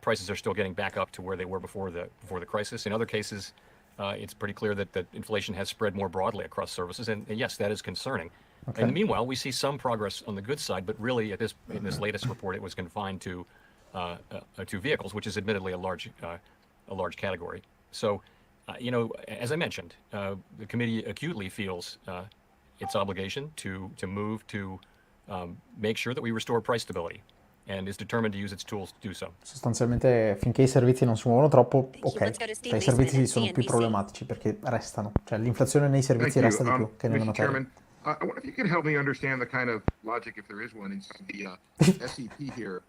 Speaker 2: prices are still getting back up to where they were before the crisis. In other cases, it's pretty clear that inflation has spread more broadly across services, and yes, that is concerning.
Speaker 1: Okay.
Speaker 2: And meanwhile, we see some progress on the good side, but really in this latest report, it was confined to vehicles, which is admittedly a large category. So, as I mentioned, the committee acutely feels its obligation to move to make sure that we restore price stability, and is determined to use its tools to do so.
Speaker 1: Sostanzialmente, finché i servizi non si muovono troppo,
Speaker 3: Thank you.
Speaker 1: ok.
Speaker 3: Let's go to Steve
Speaker 1: Cioè, i servizi
Speaker 3: Leisman,
Speaker 1: sono più
Speaker 3: CNBC.
Speaker 1: problematici perché restano. Cioè, l'inflazione nei servizi resta di più che nella
Speaker 12: Mr.
Speaker 1: materia.
Speaker 12: Chairman, I wonder if you could help me understand the kind of logic, if there is one, inside the SEP here.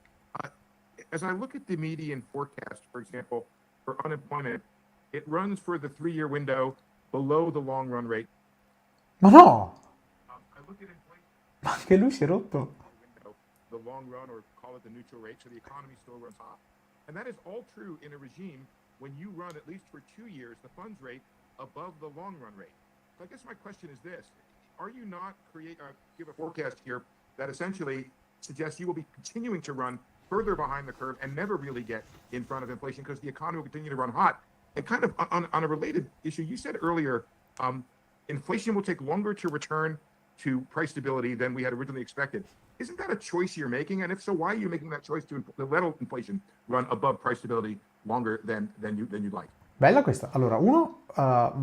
Speaker 12: As I look at the median forecast, for example, for unemployment, it runs for the 3-year window below the long run rate.
Speaker 1: Ma no!
Speaker 12: I look at inflation.
Speaker 1: Ma anche lui si è rotto.
Speaker 12: The long run, or call it the neutral rate, so the economy still runs hot. And that is all true in a regime when you run, at least for 2 years, the funds rate above the long run rate. So I guess my question is this: are you not give a forecast here that essentially suggests you will be continuing to run further behind the curve and never really get in front of inflation because the economy will continue to run hot? And kind of on a related issue, you said earlier, inflation will take longer to return to price stability than we had originally expected. Isn't that a choice you're making? And if so, why are you making that choice to let inflation run above price stability longer than you'd like?
Speaker 1: Bella questa. Allora,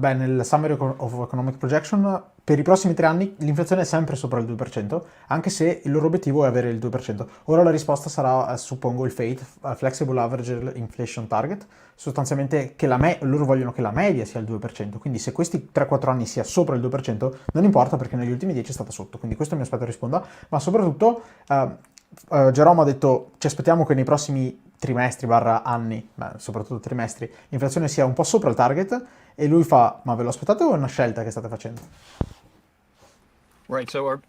Speaker 1: nel Summary of Economic Projection, per i prossimi 3 anni l'inflazione è sempre sopra il 2%, anche se il loro obiettivo è avere il 2%. Ora la risposta sarà, suppongo, il FATE, Flexible Average Inflation Target, sostanzialmente che loro vogliono che la media sia il 2%, quindi se questi 3-4 anni sia sopra il 2%, non importa perché negli ultimi 10 è stata sotto, quindi questo mi aspetto risponda, ma soprattutto Jerome ha detto ci aspettiamo che nei prossimi trimestri / anni, soprattutto trimestri, l'inflazione sia un po' sopra il target, e lui fa, ma ve lo aspettate o è una scelta che state facendo?
Speaker 2: Right. So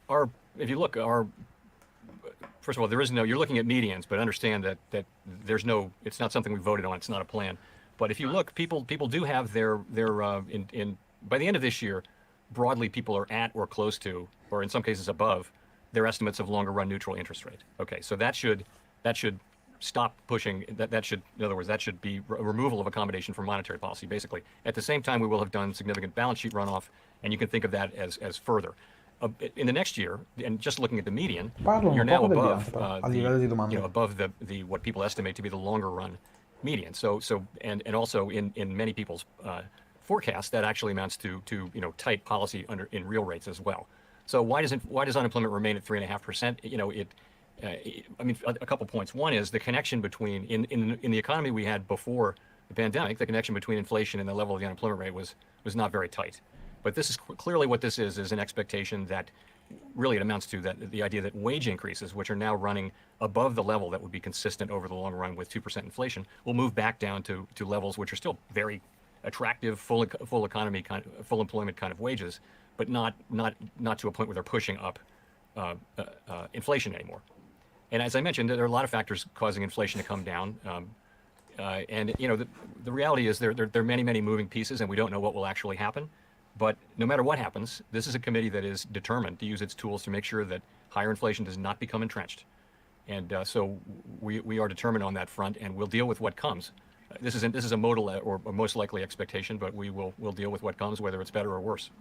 Speaker 2: if you look, first of all, you're looking at medians, but understand that it's not something we voted on. It's not a plan. But if you look, people do have their by the end of this year, broadly people are at or close to, or in some cases above, their estimates of longer run neutral interest rate. Okay. So that should stop pushing. That should, in other words, that should be a removal of accommodation for monetary policy, basically. At the same time, we will have done significant balance sheet runoff, and you can think of that as further. In the next year, and just looking at the median, you're now above above the what people estimate to be the longer run median. So and also in many people's forecasts, that actually amounts to tight policy in real rates as well. So why does unemployment remain at 3.5%? I mean, a couple points. One is the connection between, in the economy we had before the pandemic, the connection between inflation and the level of the unemployment rate was not very tight. But this is clearly what this is an expectation that really it amounts to that the idea that wage increases, which are now running above the level that would be consistent over the long run with 2% inflation, will move back down to levels which are still very attractive, full economy full employment kind of wages, but not to a point where they're pushing up inflation anymore. And as I mentioned, there are a lot of factors causing inflation to come down. And you know, the reality is there are many moving pieces, and we don't know what will actually happen. But no matter what happens, this is a committee that is determined to use its tools to make sure that higher inflation does not become entrenched. And so we are determined on that front, and we'll deal with what comes. This is a modal or most likely expectation, but we'll deal with what comes, whether it's better or worse.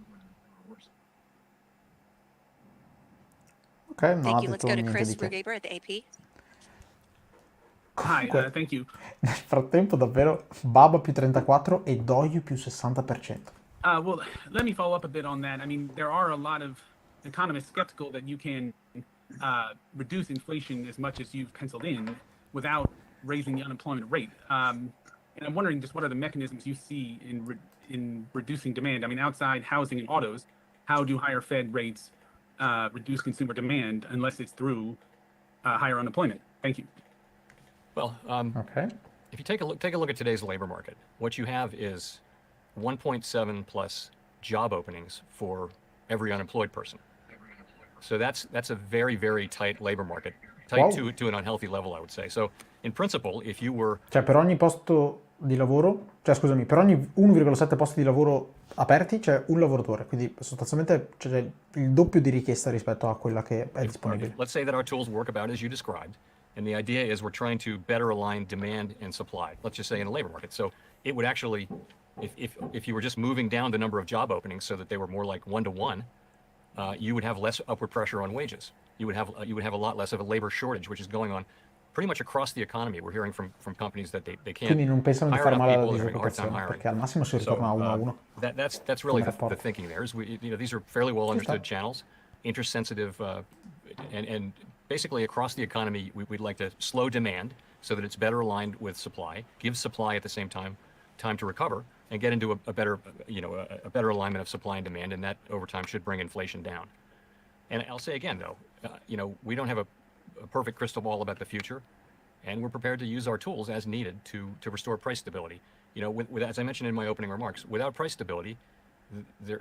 Speaker 1: Ok, non ha
Speaker 3: Thank you. Let's
Speaker 1: detto
Speaker 3: go to
Speaker 1: niente
Speaker 3: Chris
Speaker 1: di che.
Speaker 3: Rugaber at the AP.
Speaker 13: Hi,
Speaker 1: Comunque,
Speaker 13: thank you.
Speaker 1: nel frattempo davvero Baba più 34 e Doyu più 60%.
Speaker 13: Well, let me follow up a bit on that. I mean, there are a lot of economists skeptical that you can reduce inflation as much as you've penciled in without raising the unemployment rate. And I'm wondering just what are the mechanisms you see in reducing demand? I mean, outside housing and autos, how do higher Fed rates reduce consumer demand unless it's through higher unemployment? Thank you.
Speaker 2: Well,
Speaker 1: Ok.
Speaker 2: if you take a look at today's labor market, what you have is 1.7 plus job openings for every unemployed person. So that's a very tight labor market, tight
Speaker 1: Wow.
Speaker 2: to an unhealthy level, I would say. So in principle, if you were
Speaker 1: Cioè per ogni posto di lavoro, cioè scusami, per ogni 1,7 posti di lavoro aperti c'è un lavoratore, quindi sostanzialmente c'è il doppio di richiesta rispetto a quella che è disponibile.
Speaker 2: let's say that our tools work about as you described, and the idea is we're trying to better align demand and supply, let's just say in the labor market. So it would actually, if you were just moving down the number of job openings so that they were more like 1-to-1, you would have less upward pressure on wages. You would have a lot less of a labor shortage, which is going on pretty much across the economy. We're hearing from companies that they can't
Speaker 1: Quindi non pensano di
Speaker 2: hire
Speaker 1: fare
Speaker 2: enough
Speaker 1: male alla
Speaker 2: people, they're having a hard time
Speaker 1: disoccupazione,
Speaker 2: hiring.
Speaker 1: perché al massimo si ritorna a 1 a 1.
Speaker 2: That's really
Speaker 1: come
Speaker 2: the
Speaker 1: rapporto.
Speaker 2: thinking there. Is these are fairly well understood channels, interest sensitive, and basically across the economy, we'd like to slow demand so that it's better aligned with supply, give supply at the same time to recover, and get into a better alignment of supply and demand, and that over time should bring inflation down. And I'll say again, though, we don't have a perfect crystal ball about the future, and we're prepared to use our tools as needed to restore price stability. As I mentioned in my opening remarks, without price stability,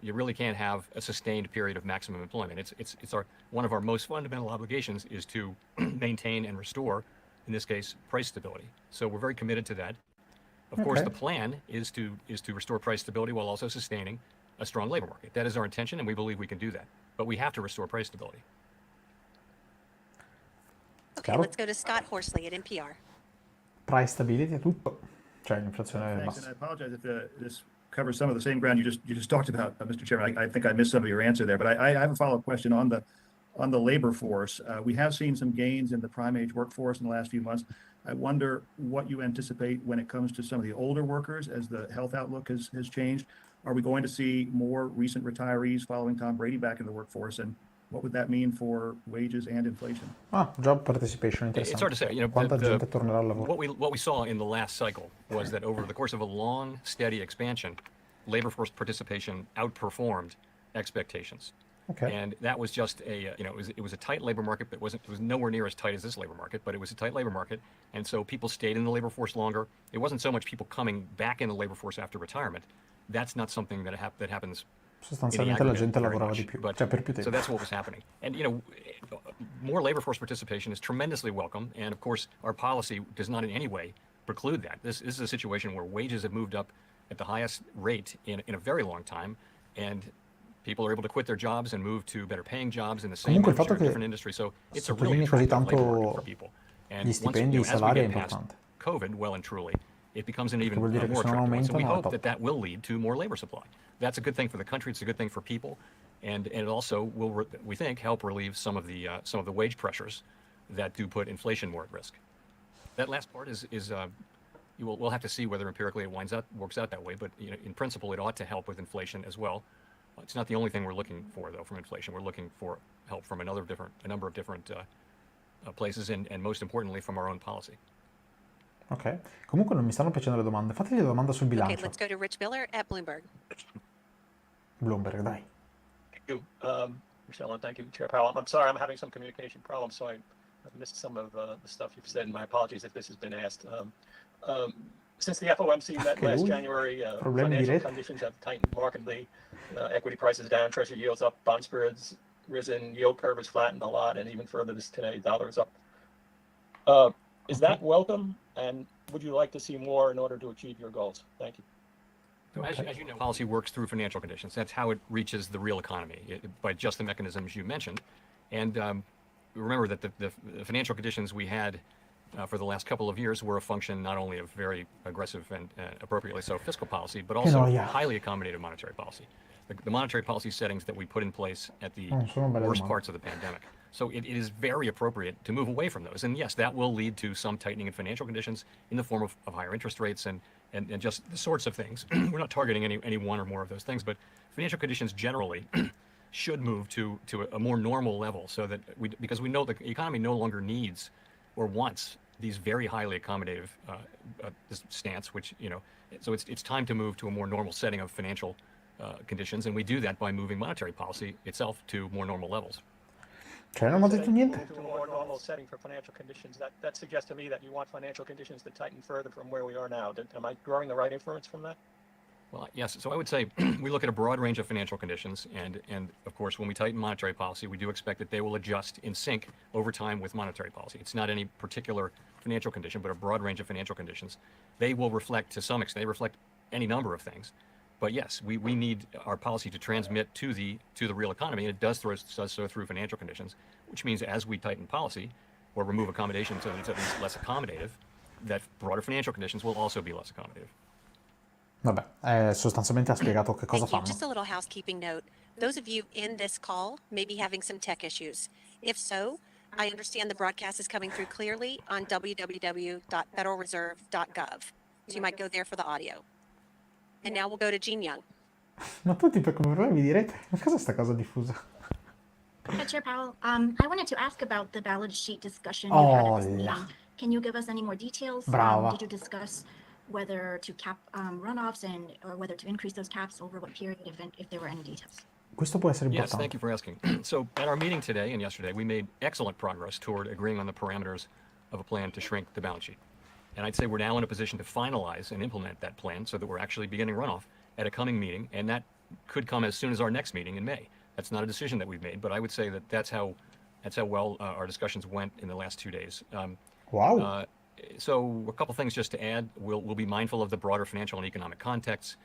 Speaker 2: you really can't have a sustained period of maximum employment. It's one of our most fundamental obligations is to maintain and restore, in this case, price stability. So we're very committed to that. Of course, the plan is to restore price stability while also sustaining a strong labor market. That is our intention, and we believe we can do that. But we have to restore price stability.
Speaker 3: Okay, let's go to Scott Horsley at NPR.
Speaker 1: Price stability è tutto. Cioè l'inflazione è
Speaker 14: Thanks, and
Speaker 1: bassa.
Speaker 14: I apologize if this covers some of the same ground you just talked about, Mr. Chairman. I think I missed some of your answer there, but I have a follow-up question on the labor force. We have seen some gains in the prime age workforce in the last few months. I wonder what you anticipate when it comes to some of the older workers as the health outlook has changed. Are we going to see more recent retirees following Tom Brady back in the workforce, and what would that mean for wages and inflation?
Speaker 1: Job participation, interessante.
Speaker 2: It's hard to say.
Speaker 1: Quanta gente tornerà al lavoro?
Speaker 2: What we saw in the last cycle was that over the course of a long, steady expansion, labor force participation outperformed expectations.
Speaker 1: Okay.
Speaker 2: And that was just it was a tight labor market, but it was nowhere near as tight as this labor market, but it was a tight labor market. And so people stayed in the labor force longer. It wasn't so much people coming back in the labor force after retirement. That's not something that happens.
Speaker 1: Sostanzialmente la gente lavorava di più, cioè per più
Speaker 2: So
Speaker 1: tempo.
Speaker 2: that's what was happening. And more labor force participation is tremendously welcome. And of course, our policy does not in any way preclude that. This is a situation where wages have moved up at the highest rate in a very long time, and people are able to quit their jobs and move to better paying jobs in the same
Speaker 1: Comunque il fatto
Speaker 2: different
Speaker 1: che
Speaker 2: industry. So it's a really
Speaker 1: sottolinei così
Speaker 2: attractive labor market
Speaker 1: tanto
Speaker 2: for people. And
Speaker 1: gli stipendi e i
Speaker 2: as we
Speaker 1: salari è
Speaker 2: get past
Speaker 1: importante.
Speaker 2: COVID, well and truly, it becomes an even
Speaker 1: vuol dire che
Speaker 2: more
Speaker 1: se non
Speaker 2: attractive one. So we
Speaker 1: aumentano,
Speaker 2: hope
Speaker 1: top.
Speaker 2: that will lead to more labor supply. That's a good thing for the country. It's a good thing for people, and it also will, we think, help relieve some of the wage pressures that do put inflation more at risk. That last part is we'll have to see whether empirically it works out that way. But in principle, it ought to help with inflation as well. It's not the only thing we're looking for, though, from inflation. We're looking for help from a number of different places and most importantly from our own policy.
Speaker 1: Ok, comunque non mi stanno piacendo le domande. Fategli la domanda sul
Speaker 3: Okay,
Speaker 1: bilancio.
Speaker 3: let's go to Rich Miller at Bloomberg.
Speaker 1: Bloomberg, dai.
Speaker 15: Thank you, Michelle, and thank you, Chair Powell. I'm sorry, I'm having some communication problems, so I've missed some of the stuff you've said, and my apologies if this has been asked. Since the FOMC met
Speaker 1: Anche
Speaker 15: last
Speaker 1: lui,
Speaker 15: January,
Speaker 1: problemi di
Speaker 15: financial
Speaker 1: rete.
Speaker 15: conditions have tightened markedly. Equity prices down, treasury yields up, bond spreads risen, yield curve is flattened a lot, and even further this today, dollar is up. Is that welcome, and would you like to see more in order to achieve your goals? Thank you.
Speaker 2: So as you know, policy works through financial conditions. That's how it reaches the real economy, by just the mechanisms you mentioned. And remember that the financial conditions we had for the last couple of years were a function not only of very aggressive and appropriately so fiscal policy, but also highly accommodative monetary policy. The monetary policy settings that we put in place at the worst parts of the pandemic. So it is very appropriate to move away from those. And yes, that will lead to some tightening in financial conditions in the form of higher interest rates and just the sorts of things. We're not targeting any one or more of those things, but financial conditions generally should move to a more normal level so that because we know the economy no longer needs or wants these very highly accommodative stance, which, so it's time to move to a more normal setting of financial conditions, and we do that by moving monetary policy itself to more normal levels.
Speaker 1: Cioè, non ho detto niente.
Speaker 15: To a more normal setting for financial conditions. That suggests to me that you want financial conditions to tighten further from where we are now. Am I drawing the right inference from that?
Speaker 2: Well, yes. So I would say we look at a broad range of financial conditions, and of course, when we tighten monetary policy, we do expect that they will adjust in sync over time with monetary policy. It's not any particular financial condition, but a broad range of financial conditions. They will reflect, to some extent, they reflect any number of things. But yes, we need our policy to transmit to the real economy, and it does so through financial conditions, which means as we tighten policy or remove accommodation so that it's at least less accommodative, that broader financial conditions will also be less accommodative.
Speaker 1: Vabbè, sostanzialmente ha spiegato che cosa
Speaker 3: Thank you.
Speaker 1: fanno.
Speaker 3: Just a little housekeeping note. Those of you in this call may be having some tech issues. If so, I understand the broadcast is coming through clearly on www.federalreserve.gov. So you might go there for the audio. And now we'll go to Gene Young.
Speaker 1: Ma tutti per come problemi di rete? Ma cos'è sta cosa diffusa?
Speaker 16: Chair Powell, I wanted to ask about the balance sheet discussion you had at this meeting. Can you give us any more details?
Speaker 1: Brava.
Speaker 16: Did you discuss whether to cap runoffs or whether to increase those caps over what period, if there were any details?
Speaker 1: Questo può essere
Speaker 2: Yes,
Speaker 1: importante.
Speaker 2: thank you for asking. So at our meeting today and yesterday, we made excellent progress toward agreeing on the parameters of a plan to shrink the balance sheet. And I'd say we're now in a position to finalize and implement that plan so that we're actually beginning runoff at a coming meeting, and that could come as soon as our next meeting in May. That's not a decision that we've made, but I would say that that's how well our discussions went in the last 2 days.
Speaker 1: Wow.
Speaker 2: So a couple things just to add. We'll be mindful of the broader financial and economic context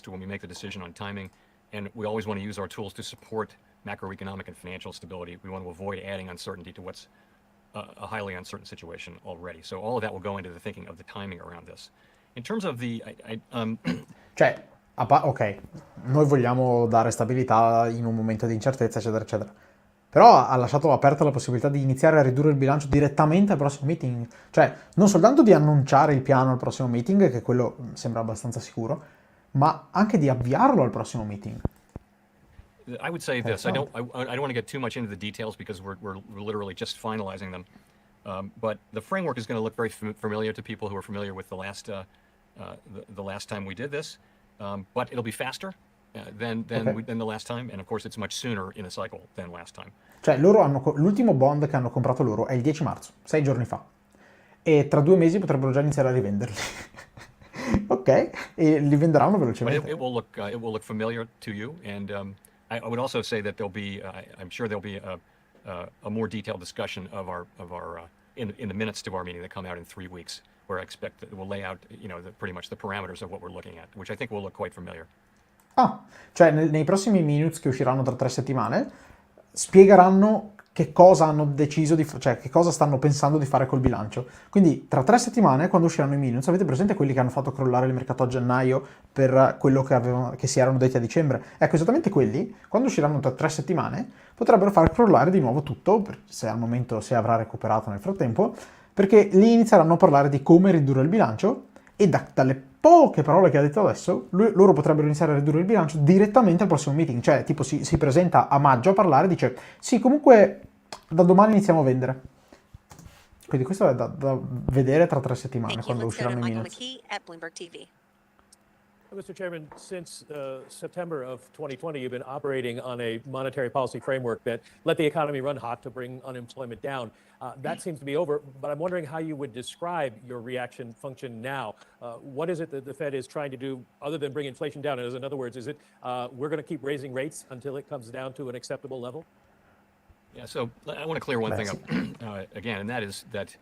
Speaker 2: when we make the decision on timing, and we always want to use our tools to support macroeconomic and financial stability. We want to avoid adding uncertainty to what's a highly uncertain situation already. So all of that will go into the thinking of the timing around this. In terms of the...
Speaker 1: Cioè, ok, noi vogliamo dare stabilità in un momento di incertezza, eccetera, eccetera. Però ha lasciato aperta la possibilità di iniziare a ridurre il bilancio direttamente al prossimo meeting. Cioè, non soltanto di annunciare il piano al prossimo meeting, che quello sembra abbastanza sicuro, ma anche di avviarlo al prossimo meeting.
Speaker 2: I would say this. I don't want to get too much into the details because we're literally just finalizing them. But the framework is going to look very familiar to people who are familiar with the last time we did this. But it'll be faster than the last time, and of course it's much sooner in the cycle than last time.
Speaker 1: Cioè, l'ultimo bond che hanno comprato loro è il 10 marzo, 6 giorni fa. E tra 2 mesi potrebbero già iniziare a rivenderli. Ok? E li venderanno velocemente.
Speaker 2: But it will look familiar to you, and I would also say that I'm sure there'll be a more detailed discussion of our in the minutes to our meeting that come out in 3 weeks, where I expect that we'll lay out, pretty much the parameters of what we're looking at, which I think will look quite familiar.
Speaker 1: Cioè nei prossimi minutes che usciranno tra 3 settimane spiegheranno che cosa hanno deciso cioè che cosa stanno pensando di fare col bilancio. Quindi tra 3 settimane, quando usciranno i minutes, avete presente quelli che hanno fatto crollare il mercato a gennaio per quello che si erano detti a dicembre? Ecco, esattamente quelli, quando usciranno tra 3 settimane, potrebbero far crollare di nuovo tutto, se al momento si avrà recuperato nel frattempo, perché lì inizieranno a parlare di come ridurre il bilancio, e dalle poche parole che ha detto adesso, loro potrebbero iniziare a ridurre il bilancio direttamente al prossimo meeting. Cioè, tipo, si presenta a maggio a parlare e dice, sì, comunque da domani iniziamo a vendere. Quindi questo è da vedere tra 3 settimane,
Speaker 3: Thank you.
Speaker 1: quando
Speaker 3: Let's go to
Speaker 1: usciranno i
Speaker 3: Michael
Speaker 1: minutes.
Speaker 3: McKee at Bloomberg TV.
Speaker 17: Mr. Chairman, since September of 2020, you've been operating on a monetary policy framework that let the economy run hot to bring unemployment down. That seems to be over, but I'm wondering how you would describe your reaction function now. What is it that the Fed is trying to do other than bring inflation down? In other words, is it we're going to keep raising rates until it comes down to an acceptable level?
Speaker 2: Yeah, so I want to clear one thing up again, and that is that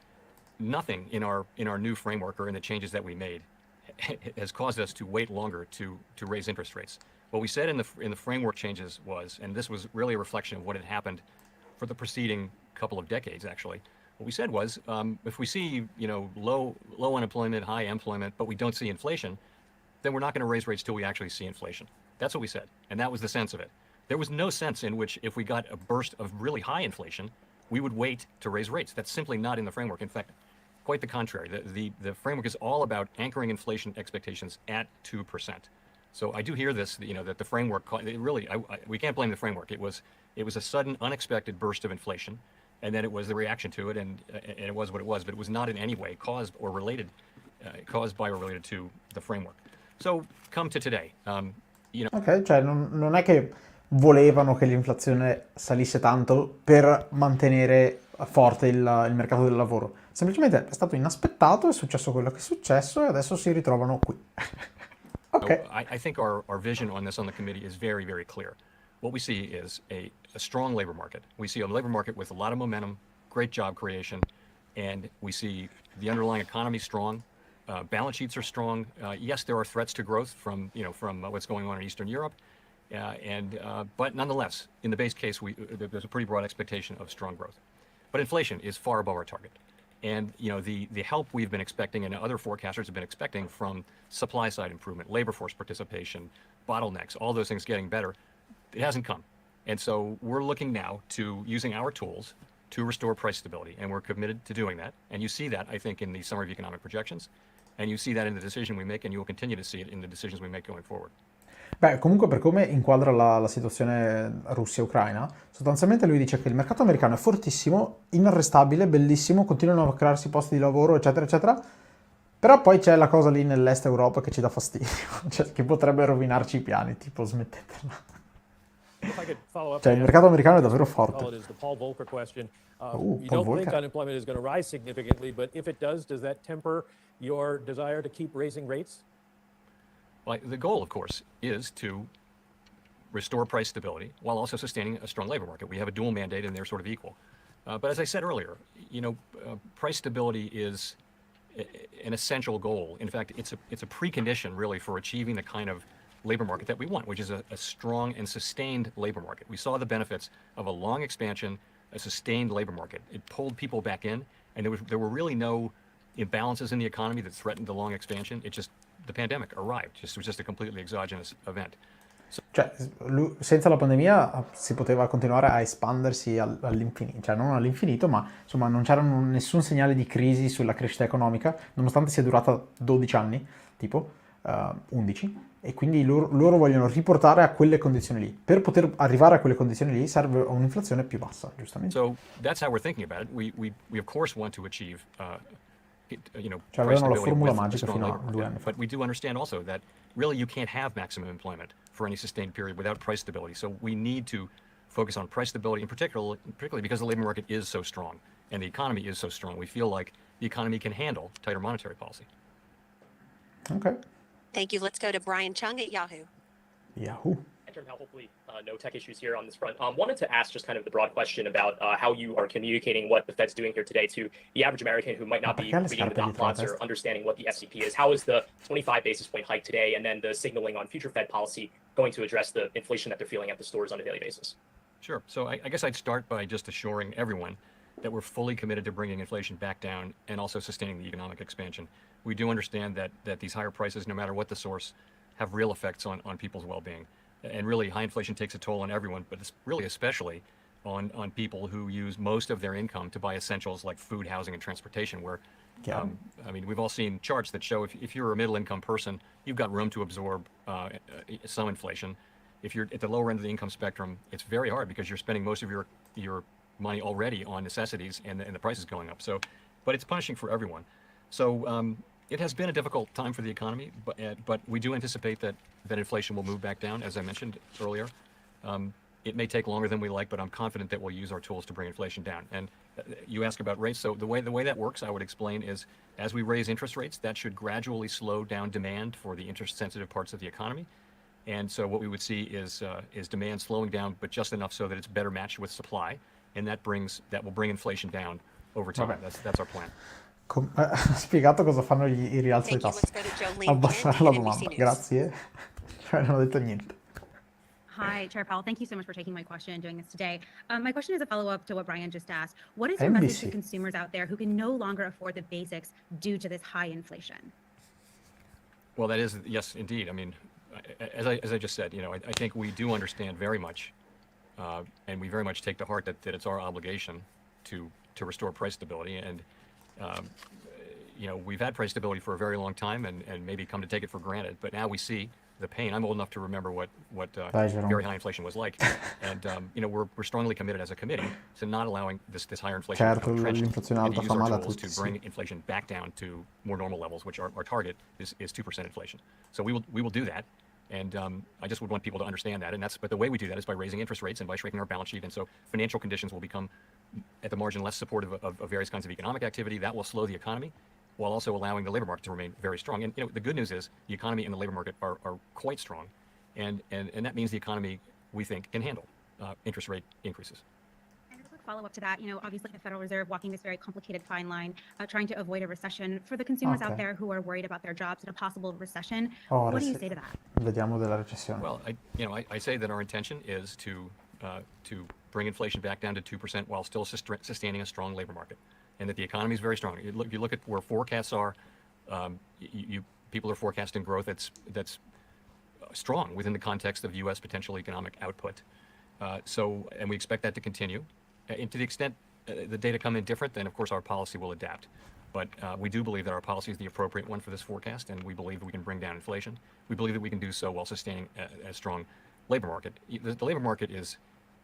Speaker 2: nothing in our new framework or in the changes that we made has caused us to wait longer to raise interest rates. What we said in the framework changes was, and this was really a reflection of what had happened for the preceding couple of decades, actually. What we said was, if we see low unemployment, high employment, but we don't see inflation, then we're not going to raise rates till we actually see inflation. That's what we said, and that was the sense of it. There was no sense in which if we got a burst of really high inflation, we would wait to raise rates. That's simply not in the framework. In fact, quite the contrary. The framework is all about anchoring inflation expectations at 2%. So I do hear this, that the framework, we can't blame the framework. It was a sudden, unexpected burst of inflation, and then it was the reaction to it, and it was what it was. But it was not in any way caused by or related to the framework. So come to today.
Speaker 1: Ok, cioè non è che volevano che l'inflazione salisse tanto per mantenere forte il mercato del lavoro. Semplicemente è stato inaspettato, è successo quello che è successo e adesso si ritrovano qui.
Speaker 2: Okay. I think our vision on this on the committee is very, very clear. What we see is a strong labor market. We see a labor market with a lot of momentum, great job creation, and we see the underlying economy strong. Balance sheets are strong. Yes, there are threats to growth from what's going on in Eastern Europe, but nonetheless, in the base case, there's a pretty broad expectation of strong growth. But inflation is far above our target. And the help we've been expecting and other forecasters have been expecting from supply side improvement, labor force participation, bottlenecks, all those things getting better, it hasn't come. And so we're looking now to using our tools to restore price stability, and we're committed to doing that. And you see that, I think, in the summary of economic projections, and you see that in the decision we make, and you will continue to see it in the decisions we make going forward.
Speaker 1: Beh, comunque per come inquadra la situazione Russia-Ucraina, sostanzialmente lui dice che il mercato americano è fortissimo, inarrestabile, bellissimo, continuano a crearsi posti di lavoro, eccetera, eccetera, però poi c'è la cosa lì nell'est Europa che ci dà fastidio, cioè che potrebbe rovinarci i piani, tipo smettetela. Cioè il mercato americano è davvero forte.
Speaker 17: You
Speaker 1: Paul
Speaker 17: don't
Speaker 1: Volcker.
Speaker 17: think unemployment is going to rise significantly, but if it does that temper your desire to keep raising rates?
Speaker 2: Well, the goal, of course, is to restore price stability while also sustaining a strong labor market. We have a dual mandate and they're sort of equal. But as I said earlier, price stability is an essential goal. In fact, it's a precondition really for achieving the kind of labor market that we want, which is a strong and sustained labor market. We saw the benefits of a long expansion, a sustained labor market. It pulled people back in, and there were really no imbalances in the economy that threatened the long expansion. The pandemic arrived. It was just a completely exogenous event.
Speaker 1: Cioè, senza la pandemia si poteva continuare a espandersi all'infinito, cioè non all'infinito, ma insomma non c'era nessun segnale di crisi sulla crescita economica, nonostante sia durata 12 anni, tipo 11, e quindi loro vogliono riportare a quelle condizioni lì. Per poter arrivare a quelle condizioni lì serve un'inflazione più bassa, giustamente.
Speaker 2: So that's how we're thinking about it. We of course want to achieve
Speaker 1: cioè avevano la formula magica fino a 2 anni fa.
Speaker 2: But we do understand also that really you can't have maximum employment for any sustained period without price stability. So we need to focus on price stability, in particularly because the labor market is so strong and the economy is so strong. We feel like the economy can handle tighter monetary policy.
Speaker 1: Okay.
Speaker 3: Thank you. Let's go to Brian Chung at Yahoo.
Speaker 1: Yahoo.
Speaker 18: Hopefully no tech issues here on this front. Wanted to ask just kind of the broad question about how you are communicating what the Fed's doing here today to the average American who might not be reading the dot plots or understanding what the FCP is. How is the 25 basis point hike today and then the signaling on future Fed policy going to address the inflation that they're feeling at the stores on a daily basis?
Speaker 2: Sure. So I guess I'd start by just assuring everyone that we're fully committed to bringing inflation back down and also sustaining the economic expansion. We do understand that these higher prices, no matter what the source, have real effects on people's well-being. And really, high inflation takes a toll on everyone, but it's really especially on people who use most of their income to buy essentials like food, housing, and transportation, where, I mean, we've all seen charts that show if you're a middle-income person, you've got room to absorb some inflation. If you're at the lower end of the income spectrum, it's very hard because you're spending most of your money already on necessities and the prices going up. So but it's punishing for everyone. So it has been a difficult time for the economy, but we do anticipate that inflation will move back down, as I mentioned earlier. It may take longer than we like, but I'm confident that we'll use our tools to bring inflation down. And you ask about rates. So the way that works, I would explain, is as we raise interest rates, that should gradually slow down demand for the interest-sensitive parts of the economy. And so what we would see is demand slowing down, but just enough so that it's better matched with supply, and that will bring inflation down over time. That's our plan.
Speaker 1: Spiegato cosa fanno i rialzo dei tassi. Abbassare la domanda. Grazie. Cioè, non ho detto niente.
Speaker 19: Hi, Chair Powell. Thank you so much for taking my question and doing this today. My question is a follow-up to what Brian just asked. What is your message to consumers out there who can no longer afford the basics due to this high inflation?
Speaker 2: Well, that is, yes, indeed. I mean, as I just said, I think we do understand very much, and we very much take to heart that it's our obligation to restore price stability. And we've had price stability for a very long time, and maybe come to take it for granted. But now we see the pain. I'm old enough to remember what very high inflation was like, and we're strongly committed as a committee to not allowing this higher inflation to become entrenched, and to use our tools to bring inflation back down to more normal levels, which our target is 2% inflation. So we will do that, and I just would want people to understand that. But the way we do that is by raising interest rates and by shrinking our balance sheet, and so financial conditions will become at the margin less supportive of various kinds of economic activity. That will slow the economy, while also allowing the labor market to remain very strong. And the good news is the economy and the labor market are quite strong, and that means the economy, we think, can handle interest rate increases.
Speaker 19: And a quick follow-up to that, obviously the Federal Reserve walking this very complicated fine line, trying to avoid a recession. For the consumers out there who are worried about their jobs in a possible recession, what do you say to that?
Speaker 1: Vediamo della recessione.
Speaker 2: Well, I say that our intention is to bring inflation back down to 2% while still sustaining a strong labor market, and that the economy is very strong. If you look at where forecasts are, people are forecasting growth that's strong within the context of U.S. potential economic output. And we expect that to continue. And to the extent the data come in different, then of course our policy will adapt. But we do believe that our policy is the appropriate one for this forecast, and we believe that we can bring down inflation. We believe that we can do so while sustaining a strong labor market. The labor market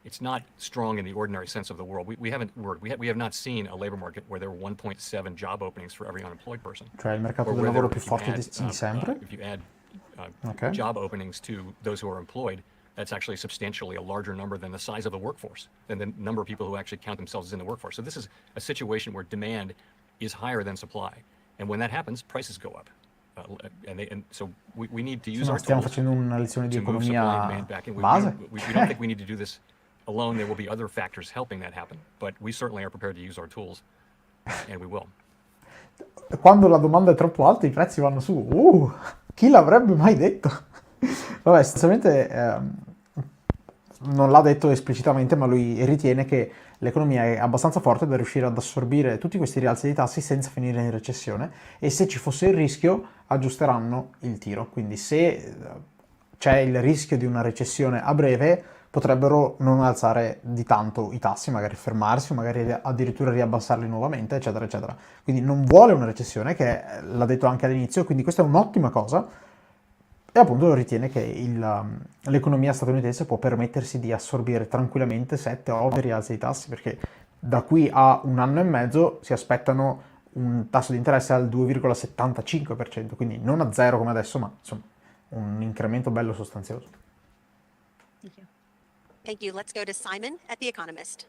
Speaker 2: it's not strong in the ordinary sense of the word. We have not seen a labor market where there were 1.7 job openings for every unemployed person.
Speaker 1: Cioè il mercato del lavoro più forte di sempre.
Speaker 2: If you add job openings to those who are employed, that's actually substantially a larger number than the size of the workforce, than the number of people who actually count themselves as in the workforce. So this is a situation where demand is higher than supply, and when that happens, prices go up. And so we need to use our
Speaker 1: Stiamo
Speaker 2: tools
Speaker 1: facendo una lezione di
Speaker 2: to move supply and
Speaker 1: economia
Speaker 2: demand back. And
Speaker 1: base.
Speaker 2: we don't think we need to do this alone. There will be other factors helping that happen, but we certainly are prepared to use our tools, and we will.
Speaker 1: Quando la domanda è troppo alta i prezzi vanno su. Chi l'avrebbe mai detto? Vabbè, essenzialmente non l'ha detto esplicitamente, ma lui ritiene che l'economia è abbastanza forte da riuscire ad assorbire tutti questi rialzi dei tassi senza finire in recessione, e se ci fosse il rischio aggiusteranno il tiro. Quindi se c'è il rischio di una recessione a breve, potrebbero non alzare di tanto i tassi, magari fermarsi, o magari addirittura riabbassarli nuovamente, eccetera, eccetera. Quindi non vuole una recessione, che l'ha detto anche all'inizio, quindi questa è un'ottima cosa, e appunto ritiene che l'economia statunitense può permettersi di assorbire tranquillamente 7-8 rialzi dei tassi, perché da qui a un anno e mezzo si aspettano un tasso di interesse al 2,75%, quindi non a zero come adesso, ma insomma un incremento bello sostanzioso.
Speaker 3: Thank you. Let's go to Simon at The Economist.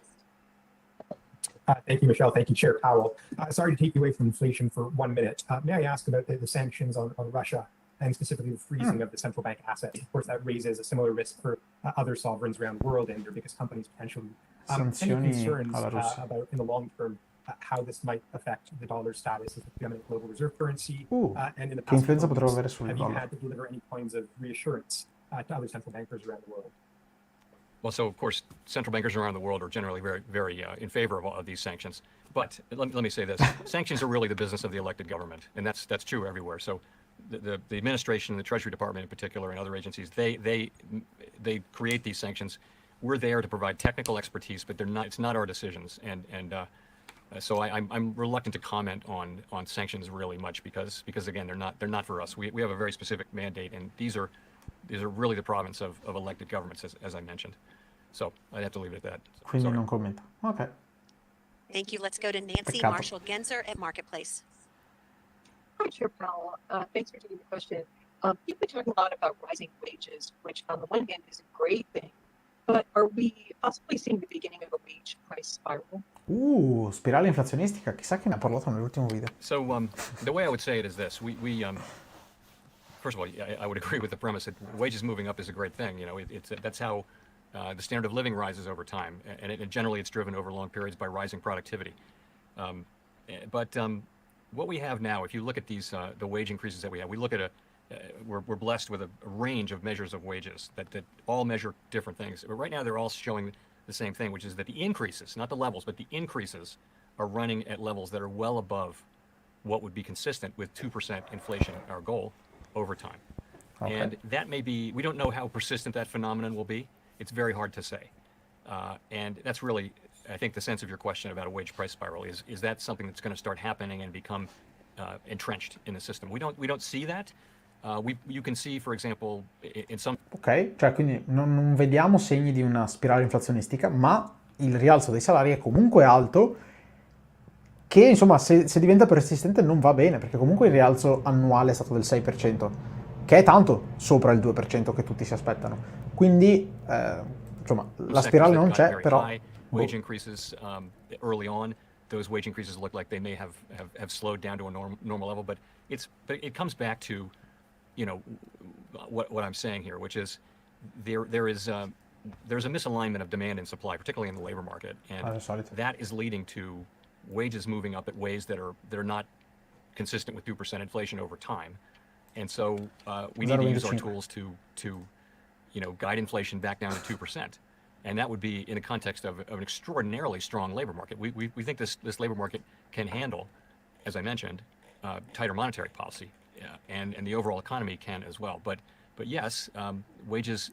Speaker 20: Thank you, Michelle. Thank you, Chair Powell. Sorry to take you away from inflation for 1 minute. May I ask about the sanctions on Russia, and specifically the freezing of the central bank assets? Of course, that raises a similar risk for other sovereigns around the world and their biggest companies potentially. Any concerns about, in the long term, how this might affect the dollar's status as the preeminent global reserve currency? And in the past, have you had to deliver any kinds of reassurance to other central bankers around the world?
Speaker 2: Well, so of course, central bankers around the world are generally very, very in favor of these sanctions. But let me say this: sanctions are really the business of the elected government, and that's true everywhere. So the administration, the Treasury Department in particular, and other agencies, they create these sanctions. We're there to provide technical expertise, but it's not our decisions. So I'm reluctant to comment on sanctions really much because again, they're not for us. We have a very specific mandate, and these are really the province of elected governments, as I mentioned. So I'd have to leave it at that.
Speaker 1: Quindi non commenta. Ok.
Speaker 3: Thank you. Let's go to Nancy
Speaker 1: Peccato.
Speaker 3: Marshall Genzer at Marketplace.
Speaker 21: Hi, Chair Powell. Thanks for taking the question. You've been talking a lot about rising wages, which on the one hand is a great thing, but are we possibly seeing the beginning of a wage price spiral?
Speaker 1: Spirale inflazionistica, chissà chi ne ha parlato nell'ultimo video.
Speaker 2: So the way I would say it is this: we first of all, I would agree with the premise that wages moving up is a great thing. You know, that's how the standard of living rises over time, and generally it's driven over long periods by rising productivity. But what we have now, if you look at these the wage increases that we have, we look at we're blessed with a range of measures of wages that all measure different things. But right now they're all showing the same thing, which is that the increases, not the levels, but the increases are running at levels that are well above what would be consistent with 2% inflation, our goal, over time.
Speaker 1: Okay.
Speaker 2: And that may be, we don't know how persistent that phenomenon will be. It's very hard to say. And that's really, I think, the sense of your question about a wage price spiral is that something that's going to start happening and become entrenched in the system? We don't see that. You can see, for example, in some...
Speaker 1: Ok, cioè quindi non vediamo segni di una spirale inflazionistica, ma il rialzo dei salari è comunque alto, che insomma se diventa persistente non va bene, perché comunque il rialzo annuale è stato del 6%, che è tanto sopra il 2% che tutti si aspettano. Quindi, insomma, la spirale non c'è, però...
Speaker 2: Wage increases early on, those wage increases look like they may have slowed down to a normal level, but it comes back to, you know, what I'm saying here, which is there's a misalignment of demand and supply, particularly in the labor market, and that is leading to wages moving up at ways that are not consistent with 2% inflation over time, and so we need to use our tools to guide inflation back down to 2%, and that would be in the context of an extraordinarily strong labor market. We think this labor market can handle, as I mentioned, tighter monetary policy. And the overall economy can as well. But yes, wages